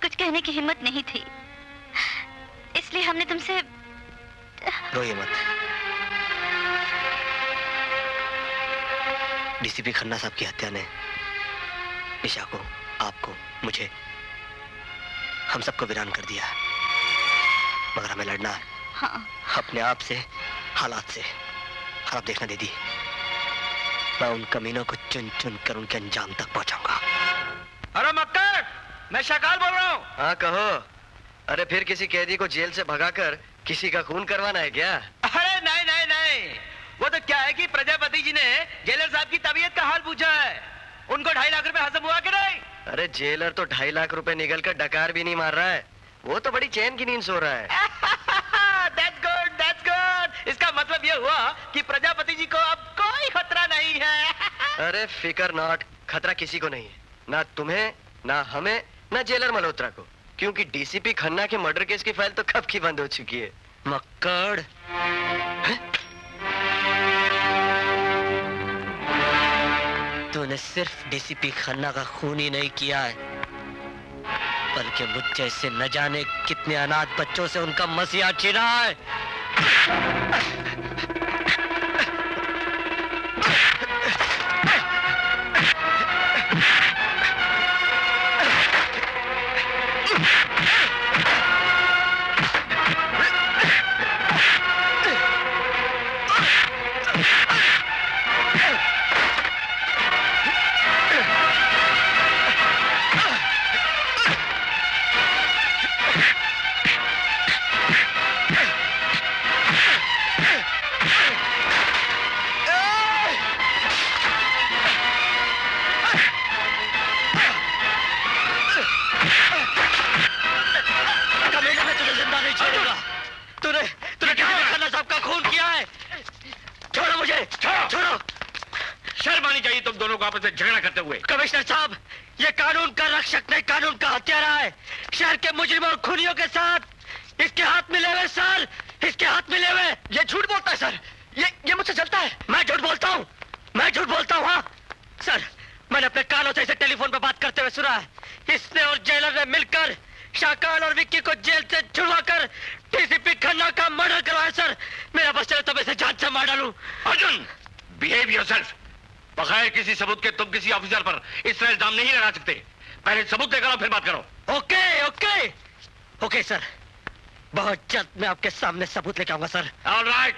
कुछ कहने की हिम्मत नहीं थी, इसलिए हमने तुमसे। रोइए मत। डीसीपी खन्ना साहब की हत्या ने निशा को, आपको, मुझे, हम सबको वीरान कर दिया। मगर हमें लड़ना है। हाँ। अपने आप से, हालात से। और अब देखना दीदी, मैं उन कमीनों को चुन चुन कर उनके अंजाम तक पहुंचाऊंगा। अरे मक्कर, मैं शाकाल बोल रहा हूँ। हाँ कहो। अरे फिर किसी कैदी को जेल से भगाकर किसी का खून करवाना है क्या? अरे नहीं नहीं नहीं, वो तो क्या है कि प्रजापति जी ने जेलर साहब की तबीयत का हाल पूछा है। उनको 2.5 लाख रुपए हजम हुआ कि नहीं? अरे जेलर तो 2.5 लाख रुपए निकल कर डकार भी नहीं मार रहा है, वो तो बड़ी चैन की नींद सो रहा है। That's good, that's good. इसका मतलब ये हुआ कि प्रजापति जी को अब कोई खतरा नहीं है। अरे फिकर नॉट, खतरा किसी को नहीं है, ना तुम्हें, ना हमें, ना जेलर मल्होत्रा को, क्योंकि डीसीपी खन्ना के मर्डर केस की फाइल तो कब की बंद हो चुकी है। मक्कड़, तूने सिर्फ डीसीपी खन्ना का खून ही नहीं किया है, बल्कि मुझ जैसे न जाने कितने अनाथ बच्चों से उनका मसीहा छीना है। झगड़ा करते हुए। कमिश्नर साहब, ये कानून का रक्षक नहीं, कानून का हत्यारा है। शहर के मुजरिमों और खूनियों के साथ इसके हाथ मिले हुए सर, इसके हाथ मिले हुए। ये झूठ बोलता है सर, ये मुझसे चलता है। मैं झूठ बोलता हूँ, मैं झूठ बोलता हूँ। हाँ सर, मैंने अपने कानों से इसे टेलीफोन पर बात करते हुए सुना है। इसने और जेलर ने मिलकर शाकाल और विक्की को जेल से छुड़वाकर डीसीपी खन्ना का मर्डर करवाया सर। मेरा बस चले तो मैं इसे जान से मार डालूं। Arjun, behave yourself. बगैर किसी सबूत के तुम किसी ऑफिसर पर इस तरह इल्जाम नहीं लगा सकते। पहले सबूत लेकर आओ, फिर बात करो। ओके ओके ओके सर, बहुत जल्द मैं आपके सामने सबूत लेके आऊंगा सर। ऑलराइट।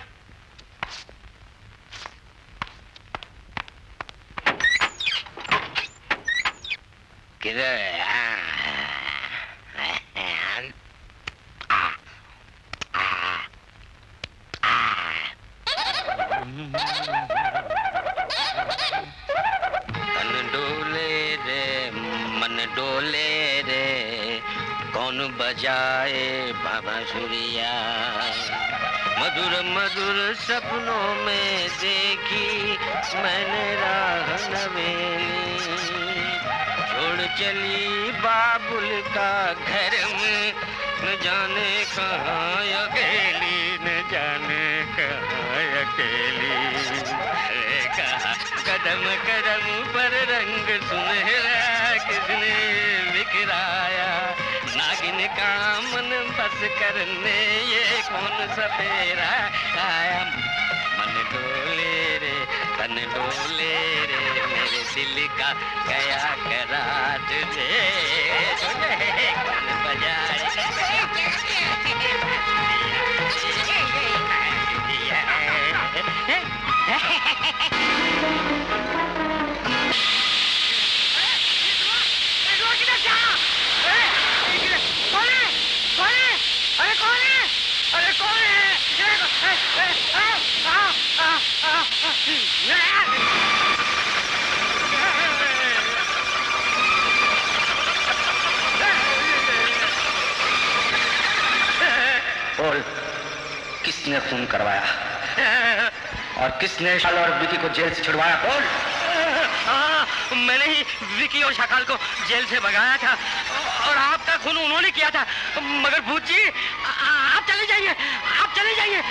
किधर? डोले रे कौन बजाए बांसुरिया, मधुर मधुर सपनों में देखी मैंने राह नवेली, छोड़ चली बाबुल का घर में न जाने कहाँ अकेली, न जाने कहाँ अकेली। कहा कदम कदम पर रंग सुनहरा किसने बिखराया, नागिन का मन बस करने ये कौन सपेरा आया। मन डोले रे तन डोले रे, मेरे दिल का गया करार तुझे कौन बजाए। बोल, किसने खून करवाया और किसने शाल और विकी को जेल से छुड़वाया? बोल। मैंने ही विकी और शाकाल को जेल से भगाया था और आपका खून उन्होंने किया था। मगर भूत जी आप चले जाइए, आप चले जाइए,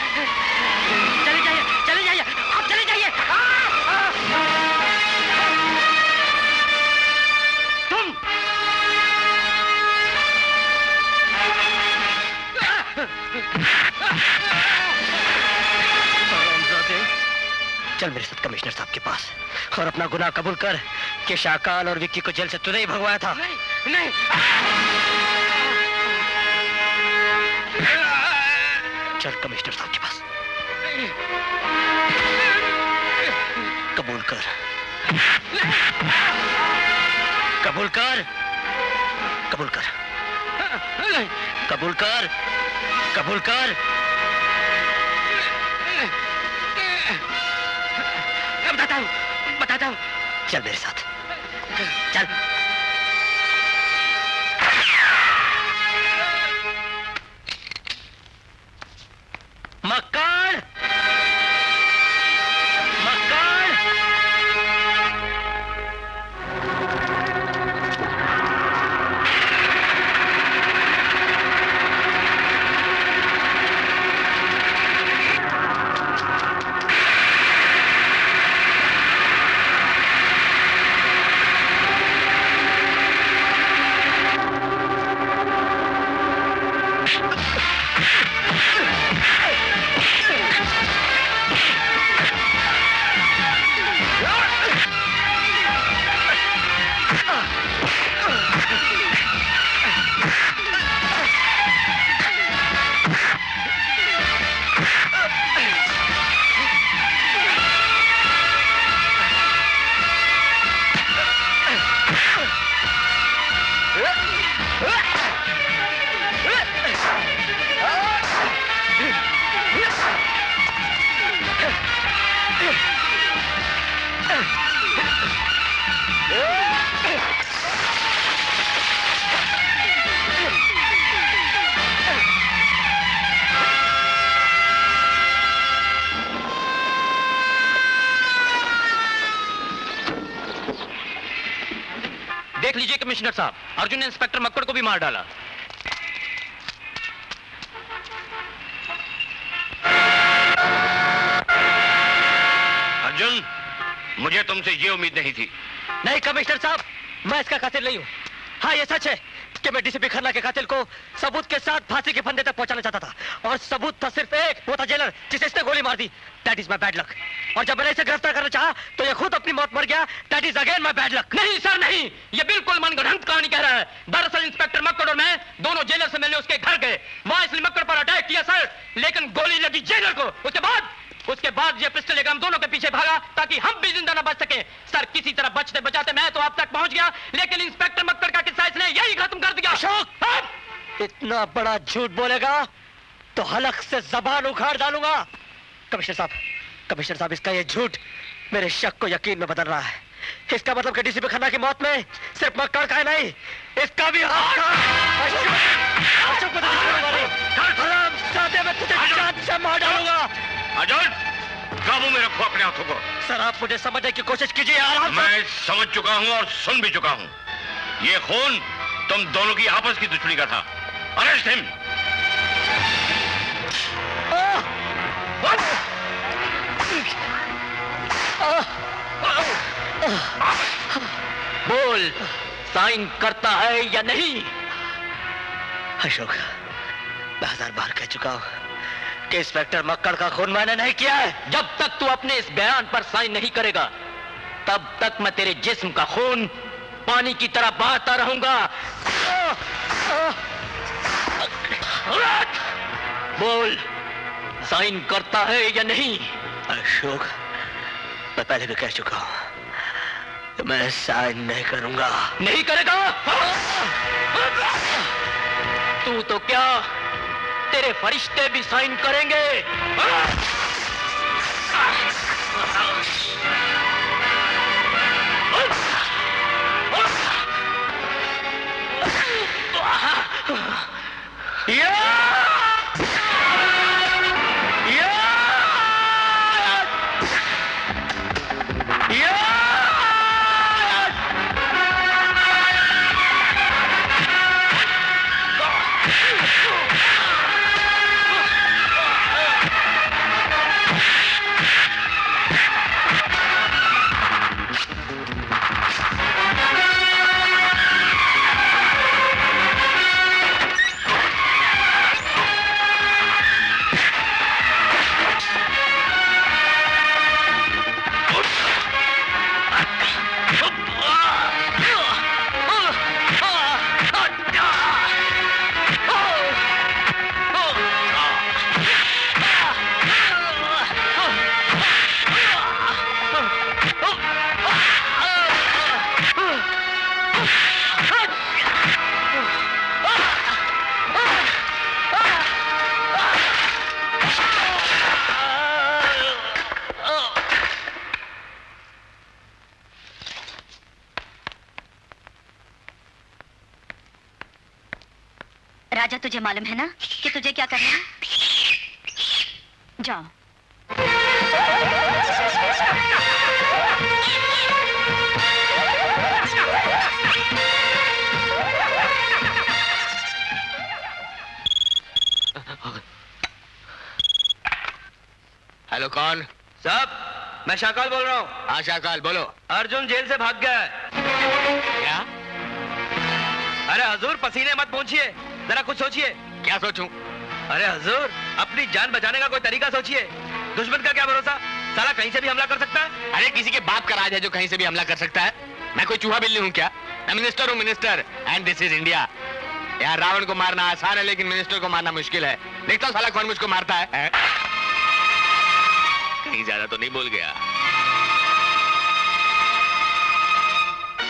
चले जाइए, चले जाइए, आप चले जाइए। तुम चल मेरे साथ कमिश्नर साहब के पास और अपना गुनाह कबूल कर कि शाकाल और विक्की को जेल से तूने ही भगवाया था। नहीं, नहीं। चल कमिश्नर साहब के पास, कबूल कर, कबूल कर, कबूल कर, कबूल कर, कबूल कर। बताता हूँ, चल मेरे साथ, चल। मक्कड़, मक्कड़। देख लीजिए कमिश्नर साहब, अर्जुन ने इंस्पेक्टर मक्कड़ को भी मार डाला। अर्जुन, मुझे तुमसे ये उम्मीद नहीं थी। नहीं कमिश्नर साहब, मैं इसका कातिल नहीं हूँ। हाँ ये सच है कि मैं डीसीपी खन्ना के कातिल को सबूत के साथ फांसी के फंदे तक पहुंचाना चाहता था और सबूत था सिर्फ एक, वो था जेलर जिसे इसने गोली मार दी। That is my bad luck. और जब मैंने इसे गिरफ्तार करना चाहा तो ये खुद अपनी मौत मर गया। That is again my bad luck. नहीं सर नहीं, ये बिल्कुल मनगढ़ंत कहानी कह रहा है। दरअसल इंस्पेक्टर मक्कड़ और मैं दोनों जेलर से मिलने उसके घर गए। वहां इसने मक्कड़ पर अटैक किया सर, लेकिन गोली लगी जेलर को। उसके बाद ये पिस्टल लेकर हम दोनों के पीछे भागा ताकि हम भी जिंदा न बच सके। सर किसी तरह बचते बचाते मैं तो आप तक पहुंच गया, लेकिन इंस्पेक्टर मक्कड़ का किस्सा इसने यही खत्म कर दिया। अशोक, इतना बड़ा झूठ बोलेगा तो हलक से जबान उखाड़ डालूंगा। कमिश्नर साहब इसका ये झूठ मेरे शक को यकीन में बदल रहा है। इसका मतलब कि डीसीपी खन्ना की मौत में सिर्फ मक्कड़ का नहीं, इसका भी हाथ था। अशोक को तुझे जान से मार डालूंगा। अर्जुन, काबू में रखो अपने हाथों को। सर आप मुझे समझने की कोशिश कीजिए यार। मैं समझ चुका हूं और सुन भी चुका हूं। ये खून तुम दोनों की आपस की दुश्मनी का था। Arrest him. बोल, साइन करता है या नहीं? अशोक, मैं 1000 बार कह चुका हूं कि इंस्पेक्टर मक्कड़ का खून मैंने नहीं किया है। जब तक तू अपने इस बयान पर साइन नहीं करेगा तब तक मैं तेरे जिस्म का खून पानी की तरह बहाता रहूंगा। बोल, साइन करता है या नहीं? अशोक, मैं पहले भी कह चुका हूं, मैं साइन नहीं करूंगा। नहीं करेगा? तू तो क्या, तेरे फरिश्ते भी साइन करेंगे। राजा, तुझे मालूम है ना कि तुझे क्या करना है? जाओ। हेलो, कौन? साहब, मैं शाकाल बोल रहा हूँ। हाँ शाकाल, बोलो। अर्जुन जेल से भाग गया है। क्या? अरे हजूर, पसीने मत पूछिए, जरा कुछ सोचिए। क्या सोचूं? अरे हजूर, अपनी जान बचाने का कोई तरीका सोचिए। दुश्मन का क्या भरोसा, साला कहीं से भी हमला कर सकता है। अरे किसी के बाप का राज है जो कहीं से भी हमला कर सकता है। मैं कोई चूहा बिल्ली हूँ क्या? मैं मिनिस्टर हूँ, minister, and this is India. यहाँ रावण को मारना आसान है, लेकिन मिनिस्टर को मारना मुश्किल है। देखता हूँ साला कौन मुझको मारता है। कहीं ज्यादा तो नहीं बोल गया?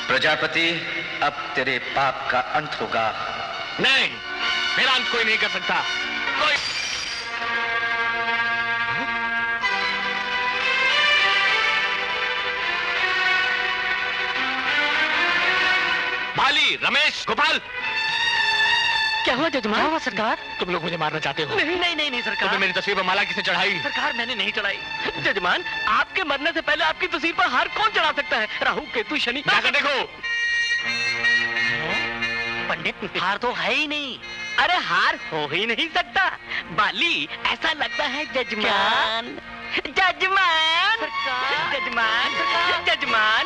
प्रजापति, अब तेरे पाप का अंत होगा। नहीं, मेरा अंत कोई नहीं कर सकता। कोई भाली, रमेश, गोपाल, क्या हुआ जजमान? क्या हुआ सरकार? तुम लोग मुझे मारना चाहते हो? नहीं सरकार। तुमने मेरी तस्वीर पर माला किसने चढ़ाई? सरकार, मैंने नहीं चढ़ाई। जजमान, आपके मरने से पहले आपकी तस्वीर पर हार कौन चढ़ा सकता है? राहु, केतु, शनि। जाकर देखो। पंडित, हार तो है ही नहीं। अरे हार हो ही नहीं सकता। बाली, ऐसा लगता है जजमान। जजमान, जजमान, जजमान,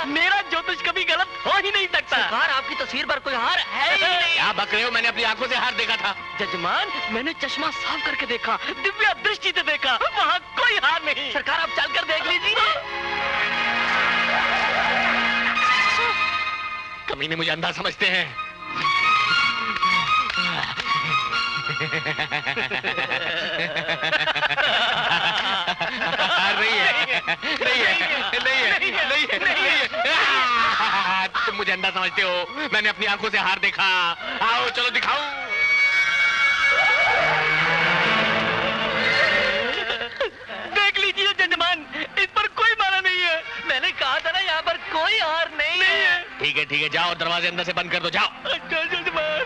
मेरा ज्योतिष कभी गलत हो ही नहीं सकता। सरकार, आपकी तस्वीर पर कोई हार है ही नहीं। क्या बक रहे हो? मैंने अपनी आंखों से हार देखा था। जजमान, मैंने चश्मा साफ करके देखा, दिव्य दृष्टि से देखा, वहाँ कोई हार नहीं। सरकार, आप चलकर देख लीजिए। कमीने मुझे अंधा समझते हैं। तुम मुझे अंधा समझते हो। मैंने अपनी आंखों से हार देखा। आओ चलो दिखाऊं। देख लीजिए जजमान, इस पर कोई माला नहीं है। मैंने कहा था ना, यहाँ पर कोई हार नहीं है। ठीक है, जाओ, दरवाजे अंदर से बंद कर दो, जाओ। अच्छा जजमान।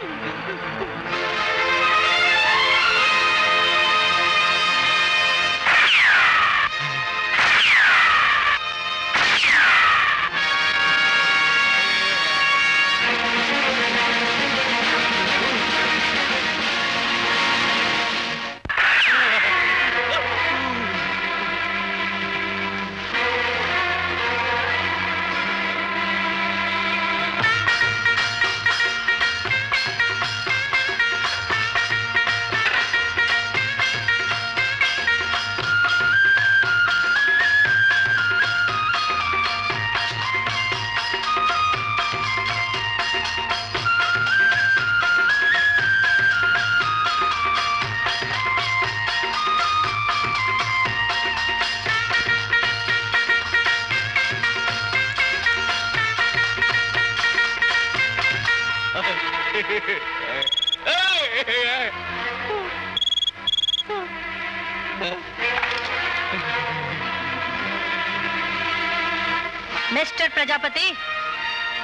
मिस्टर प्रजापति,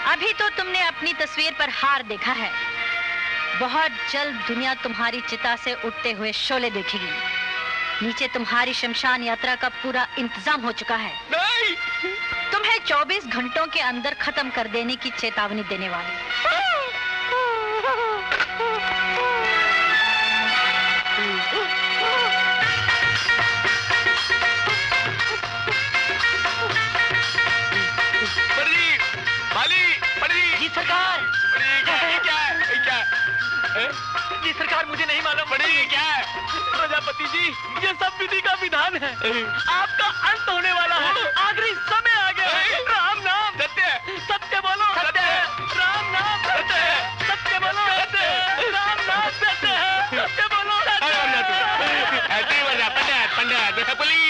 अभी तो तुमने अपनी तस्वीर पर हार देखा है। बहुत जल्द दुनिया तुम्हारी चिता से उठते हुए शोले देखेगी। नीचे तुम्हारी शमशान यात्रा का पूरा इंतजाम हो चुका है। नहीं! तुम्हें 24 घंटों के अंदर खत्म कर देने की चेतावनी देने वाली। जी सरकार। जी सरकार, मुझे नहीं मालूम। क्या है? प्रजापति जी, ये सब विधि का विधान है। आपका अंत होने वाला है, आखिरी समय आ गया है। राम नाम सत्य, सत्य बोलो। सत्य है। राम नाम सत्य है। सत्य बोलो। सत्य है। राम नाम सत्य है। सत्य बोलो। पंडित, पुलिस।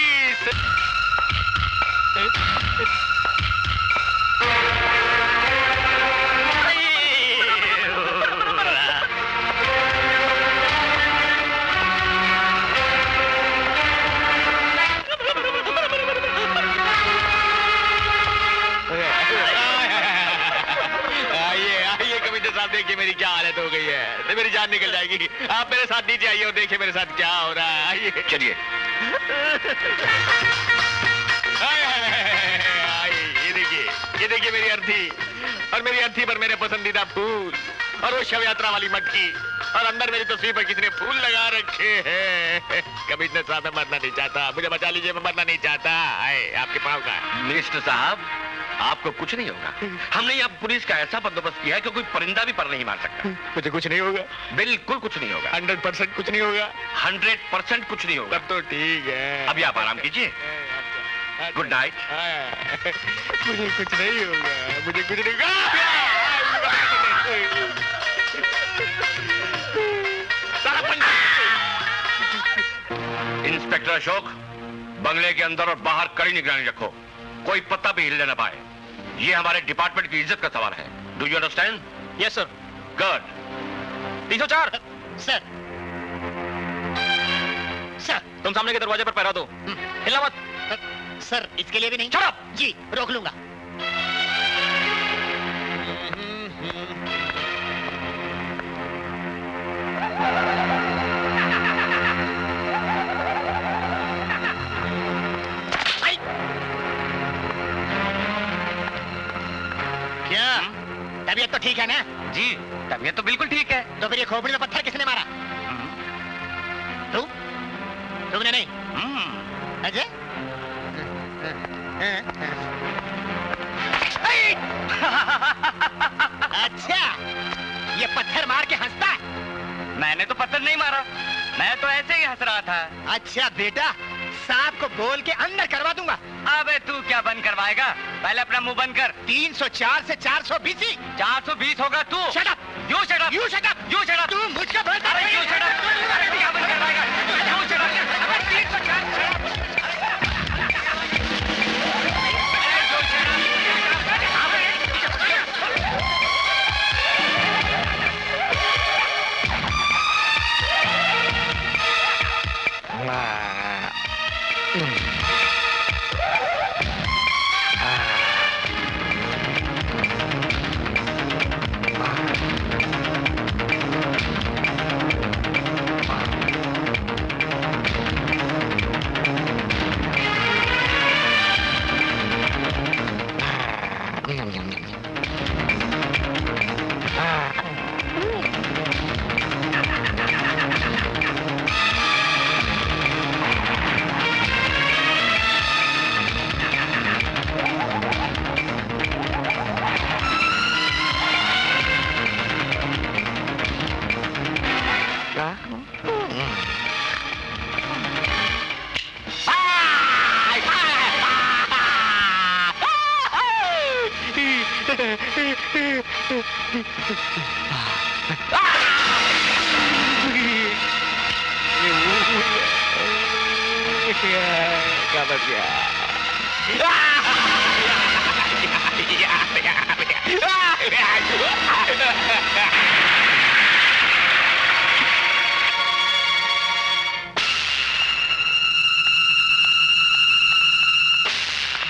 साहब देखिए मेरी क्या हालत हो गई है, मेरी जान निकल जाएगी। आप मेरे साथ नीचे आइए और देखिए मेरे साथ क्या हो रहा है। आइए चलिए। ये देखिए मेरी अर्थी, और मेरी अर्थी पर मेरे पसंदीदा फूल, और वो शव यात्रा वाली मटकी, और अंदर मेरी तस्वीर पर किसी ने फूल लगा रखे हैं। कमिश्नर साहब मैं मरना नहीं चाहता, मुझे बचा लीजिए, मैं मरना नहीं चाहता। आपके पाँव का। मिनिस्टर साहब, आपको कुछ नहीं होगा। हमने यहाँ पुलिस का ऐसा बंदोबस्त किया है कि कोई परिंदा भी पर नहीं मार सकता। मुझे कुछ नहीं होगा? बिल्कुल कुछ नहीं होगा। 100% कुछ नहीं होगा? 100% कुछ नहीं होगा। तब तो ठीक है। अभी आप आराम कीजिए। Good night. मुझे कुछ नहीं होगा, मुझे कुछ नहीं होगा। इंस्पेक्टर अशोक, बंगले के अंदर और बाहर कड़ी निगरानी रखो, कोई पत्ता भी हिलने न पाए। ये हमारे डिपार्टमेंट की इज्जत का सवाल है। Do you understand? Yes sir. Good. 304 sir. Sir तुम सामने के दरवाजे पर पहरा दो, हिलना मत। सर इसके लिए भी नहीं। चुप। जी रोक लूंगा। क्या तबीयत तो ठीक है ना? जी तबीयत तो बिल्कुल ठीक है। तो फिर ये खोपड़ी में पत्थर किसने मारा? तुमने नहीं? अजय? अच्छा, ये पत्थर मार के हंसता है? मैंने तो पत्थर नहीं मारा, मैं तो ऐसे ही हंस रहा था। अच्छा बेटा, सांप को बोल के अंदर करवा दूंगा। अबे तू क्या बंद करवाएगा? पहले अपना मुंह बंद कर। 304 से 420 ही। 420 होगा तू। Shut up. You shut up. You shut up. You shut up. तू मुझको बोलता अरे यू शट अप। अरे तू क्या बंद करवाएगा? You shut up. अबे 304।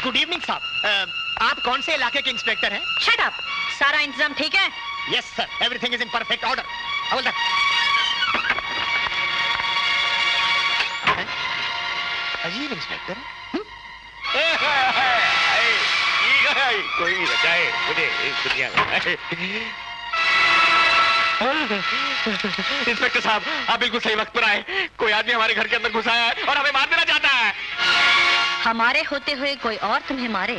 गुड इवनिंग साहब, आप कौन से इलाके के इंस्पेक्टर हैं? Shut up. सारा इंतजाम ठीक है? Yes sir, everything is in perfect order. हवलदार। अजीब इंस्पेक्टर कोई बचाए मुझे इस दुनिया में। इंस्पेक्टर साहब, आप बिल्कुल सही वक्त पर आए। कोई आदमी हमारे घर के अंदर घुसा है और हमें मार देना चाहता है। हमारे होते हुए कोई और तुम्हें मारे,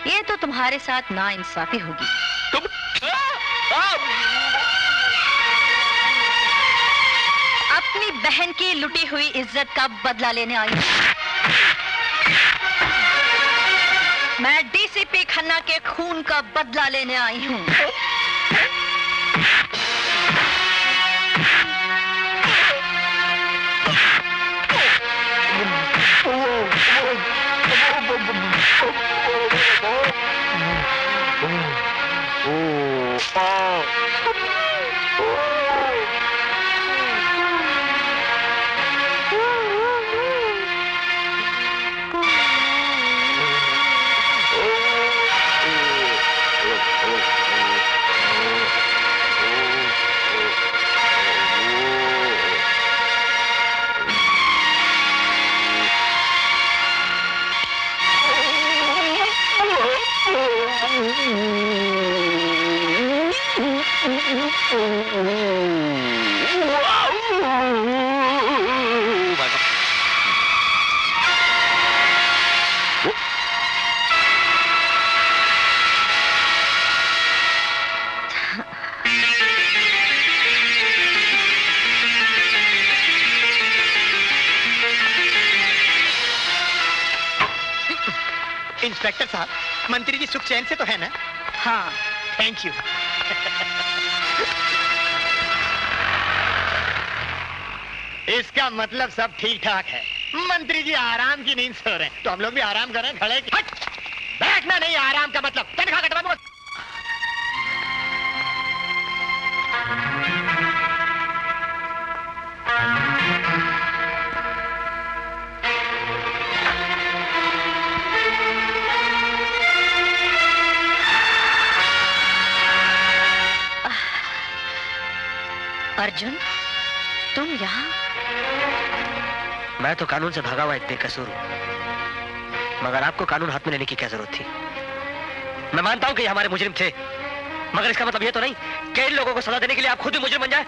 ये तो तुम्हारे साथ नाइंसाफी होगी। तुम अपनी बहन की लुटी हुई इज्जत का बदला लेने आई हूँ। मैं डीसीपी खन्ना के खून का बदला लेने आई हूँ। इंस्पेक्टर साहब, मंत्री जी सुख चैन से तो है ना? हाँ। Thank you. इसका मतलब सब ठीक ठाक है। मंत्री जी आराम की नींद सो रहे हैं, तो हम लोग भी आराम कर रहे हैं। खड़े हट! बैठना नहीं, आराम का मतलब तनख्वाह कटवा। अर्जुन, तुम यहाँ? मैं तो कानून से भागा हुआ एक बेकसूर हूँ, मगर आपको कानून हाथ में लेने की क्या जरूरत थी? मैं मानता हूँ कि ये हमारे मुजरिम थे, मगर इसका मतलब ये तो नहीं कि इन लोगों को सजा देने के लिए आप खुद भी मुजरिम बन जाए।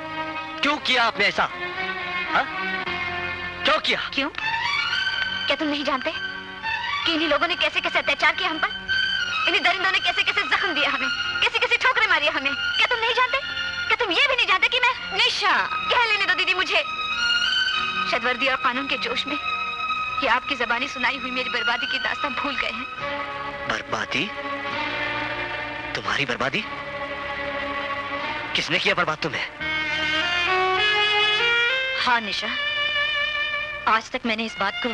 क्यों किया आपने ऐसा? हाँ? क्यों किया? क्यों? क्या तुम नहीं जानते कि इन्हीं लोगों ने कैसे कैसे अत्याचार किया हम पर? इन्हीं दरिंदों ने कैसे कैसे जख्म दिया हमें, कैसे कैसे ठोकरें मारी हमें? क्या तुम नहीं जानते? क्या तुम ये भी नहीं जानते कि मैं निशा? कह लेने दो दीदी मुझे। शदवर्दी और कानून के जोश में ये आपकी जबानी सुनाई हुई मेरी बर्बादी की दास्तां भूल गए हैं। बर्बादी? तुम्हारी बर्बादी? किसने किया बर्बाद तुम्हें? हाँ निशा, आज तक मैंने इस बात को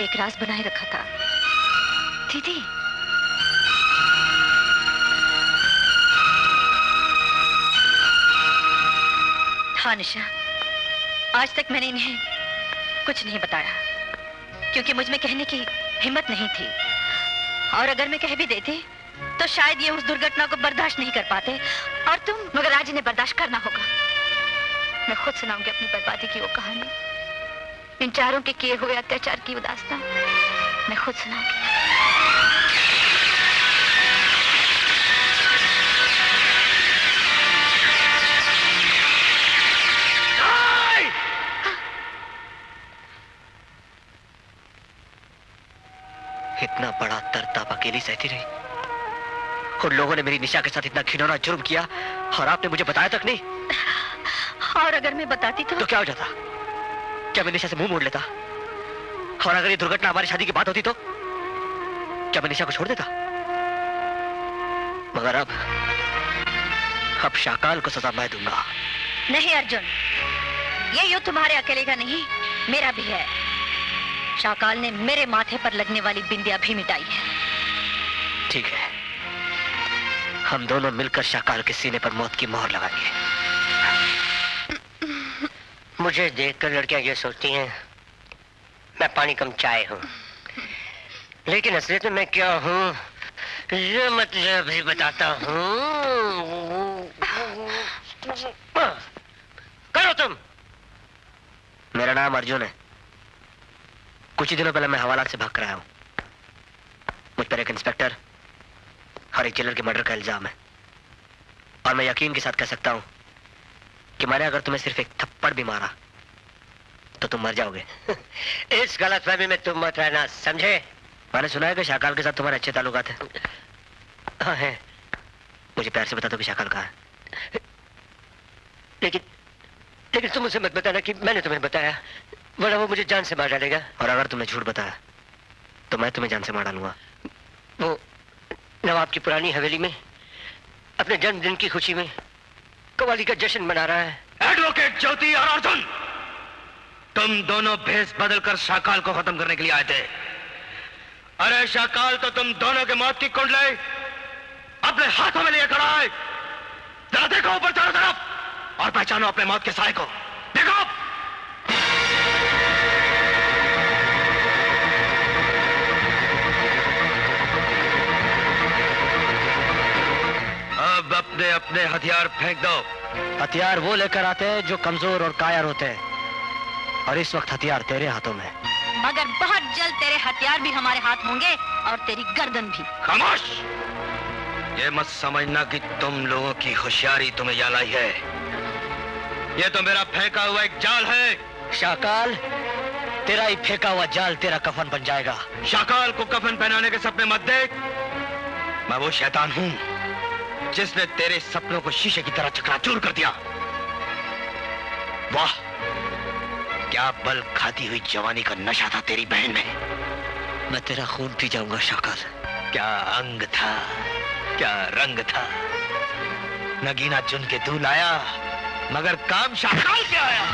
एक राज बनाए रखा था। दीदी, हाँ निशा, आज तक मैंने इन्हें कुछ नहीं बताया, क्योंकि मुझ में कहने की हिम्मत नहीं थी। और अगर मैं कह भी देती तो शायद ये उस दुर्घटना को बर्दाश्त नहीं कर पाते, और तुम, मगर आज इन्हें बर्दाश्त करना होगा। मैं खुद सुनाऊंगी अपनी बर्बादी की वो कहानी, इन चारों के किए हुए अत्याचार की वो दास्तां मैं खुद सुनाऊंगी। इतना बड़ा तरताप अकेली सहती रही, उन लोगों ने मेरी निशा के साथ इतना घिनौना जुर्म किया और आपने मुझे बताया तक नहीं। और अगर मैं बताती तो क्या हो जाता? क्या मैं निशा से मुंह मोड़ लेता? और अगर ये दुर्घटना हमारी शादी की बात होती तो क्या मैं निशा को छोड़ देता? मगर अब शाकाल को सजा मैं दूंगा। नहीं अर्जुन, ये युद्ध तुम्हारे अकेले का नहीं, मेरा भी है। शाकाल ने मेरे माथे पर लगने वाली बिंदिया भी मिटाई है। ठीक है, हम दोनों मिलकर शाकाल के सीने पर मौत की मोहर लगाएंगे। मुझे देखकर लड़कियां ये सोचती हैं मैं पानी कम चाय हूँ, लेकिन असलियत में मैं क्या हूँ ये मतलब भी बताता हूँ। करो तुम। मेरा नाम अर्जुन है। कुछ ही दिनों पहले मैं हवालात से भाग कर आया हूँ। मुझ पर एक इंस्पेक्टर और एक जेलर के मर्डर का इल्जाम है, और मैं यकीन के साथ कह सकता हूँ कि मैंने अगर तुम्हें सिर्फ एक थप्पड़ भी मारा तो तुम मर जाओगे। इस गलतफहमी में तुम मत रहना, समझे? मैंने सुना है कि शाकाल के साथ तुम्हारे अच्छे ताल्लुकात हैं। हाँ है। मुझे प्यार से बता दो कि शाकाल कहाँ है। लेकिन तुम उसे मत बताना कि मैंने तुम्हें बताया, वरना वो मुझे जान से मार डालेगा। और अगर तुमने झूठ बताया तो मैं तुम्हें जान से मार डालूंगा। वो नवाब की पुरानी हवेली में अपने जन्मदिन की खुशी में कवाली का जश्न मना रहा है। एडवोकेट ज्योति और अर्जुन, तुम दोनों भेष बदलकर शाकाल को खत्म करने के लिए आए थे। अरे शाकाल तो तुम दोनों के मौत की कुंडली अपने हाथों में लिए खड़ा है। जरा देखो ऊपर चारों तरफ और पहचानो अपने मौत के साए को। देखो। अब अपने अपने हथियार फेंक दो। हथियार वो लेकर आते हैं जो कमजोर और कायर होते हैं, और इस वक्त हथियार तेरे हाथों में। मगर बहुत जल्द तेरे हथियार भी हमारे हाथ होंगे और तेरी गर्दन भी। खामोश! ये मत समझना कि तुम लोगों की होशियारी तुम्हें यहाँ लाई है। ये तो मेरा फेंका हुआ एक जाल है। शाकाल, तेरा ही फेंका हुआ जाल तेरा कफन बन जाएगा। शाकाल को कफन पहनाने के सपने मत देख। मैं वो शैतान हूं जिसने तेरे सपनों को शीशे की तरह चकनाचूर कर दिया। वाह, क्या बल खाती हुई जवानी का नशा था तेरी बहन में। मैं तेरा खून पी जाऊंगा शाकाल। क्या अंग था, क्या रंग था। नगीना चुन के तू लाया, मगर काम शाकाल से आया।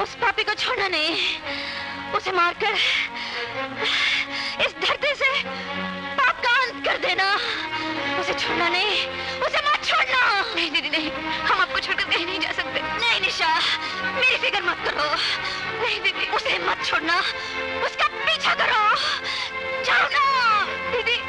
उस पापी को छोड़ना नहीं, उसे मारकर इस धरती से पाप का अंत कर देना। उसे छोड़ना नहीं, उसे मत छोड़ना। नहीं दीदी नहीं, हम आपको छोड़कर कहीं नहीं जा सकते। नहीं निशा, मेरी फिक्र मत करो। नहीं दीदी, उसे मत छोड़ना, उसका पीछा करो। जाओ ना दीदी।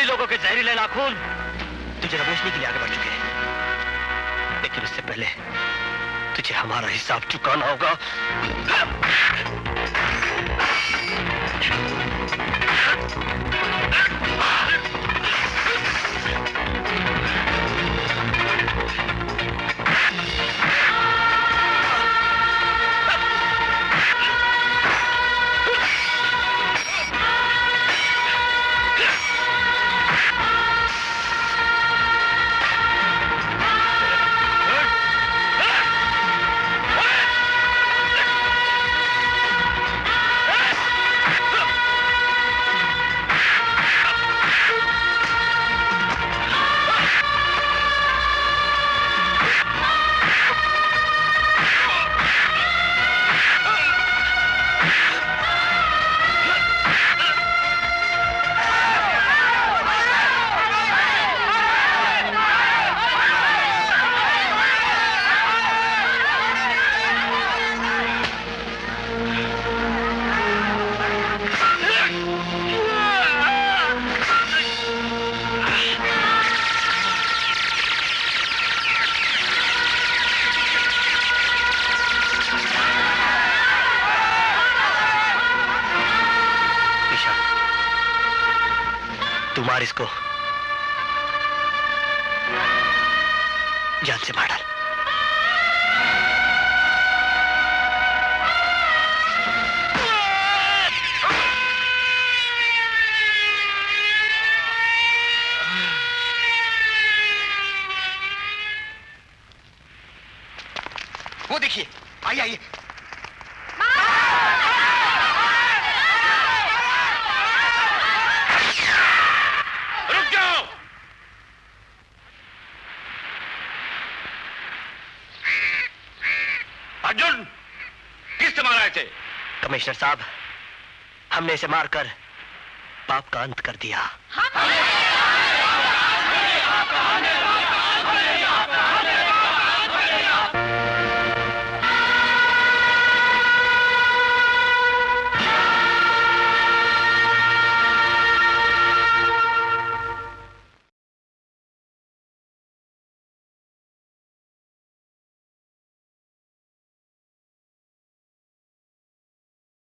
उन्हीं लोगों के जहरीले नाखून तुझे रमेशनी के लिए आगे बढ़ चुके हैं, लेकिन उससे पहले तुझे हमारा हिसाब चुकाना होगा। मार इसको, जान से मार डाल। वो देखिए, आइए आइए। रुक जाओ। अर्जुन, किससे मारा इसे? कमिश्नर साहब, हमने इसे मारकर पाप का अंत कर दिया। हम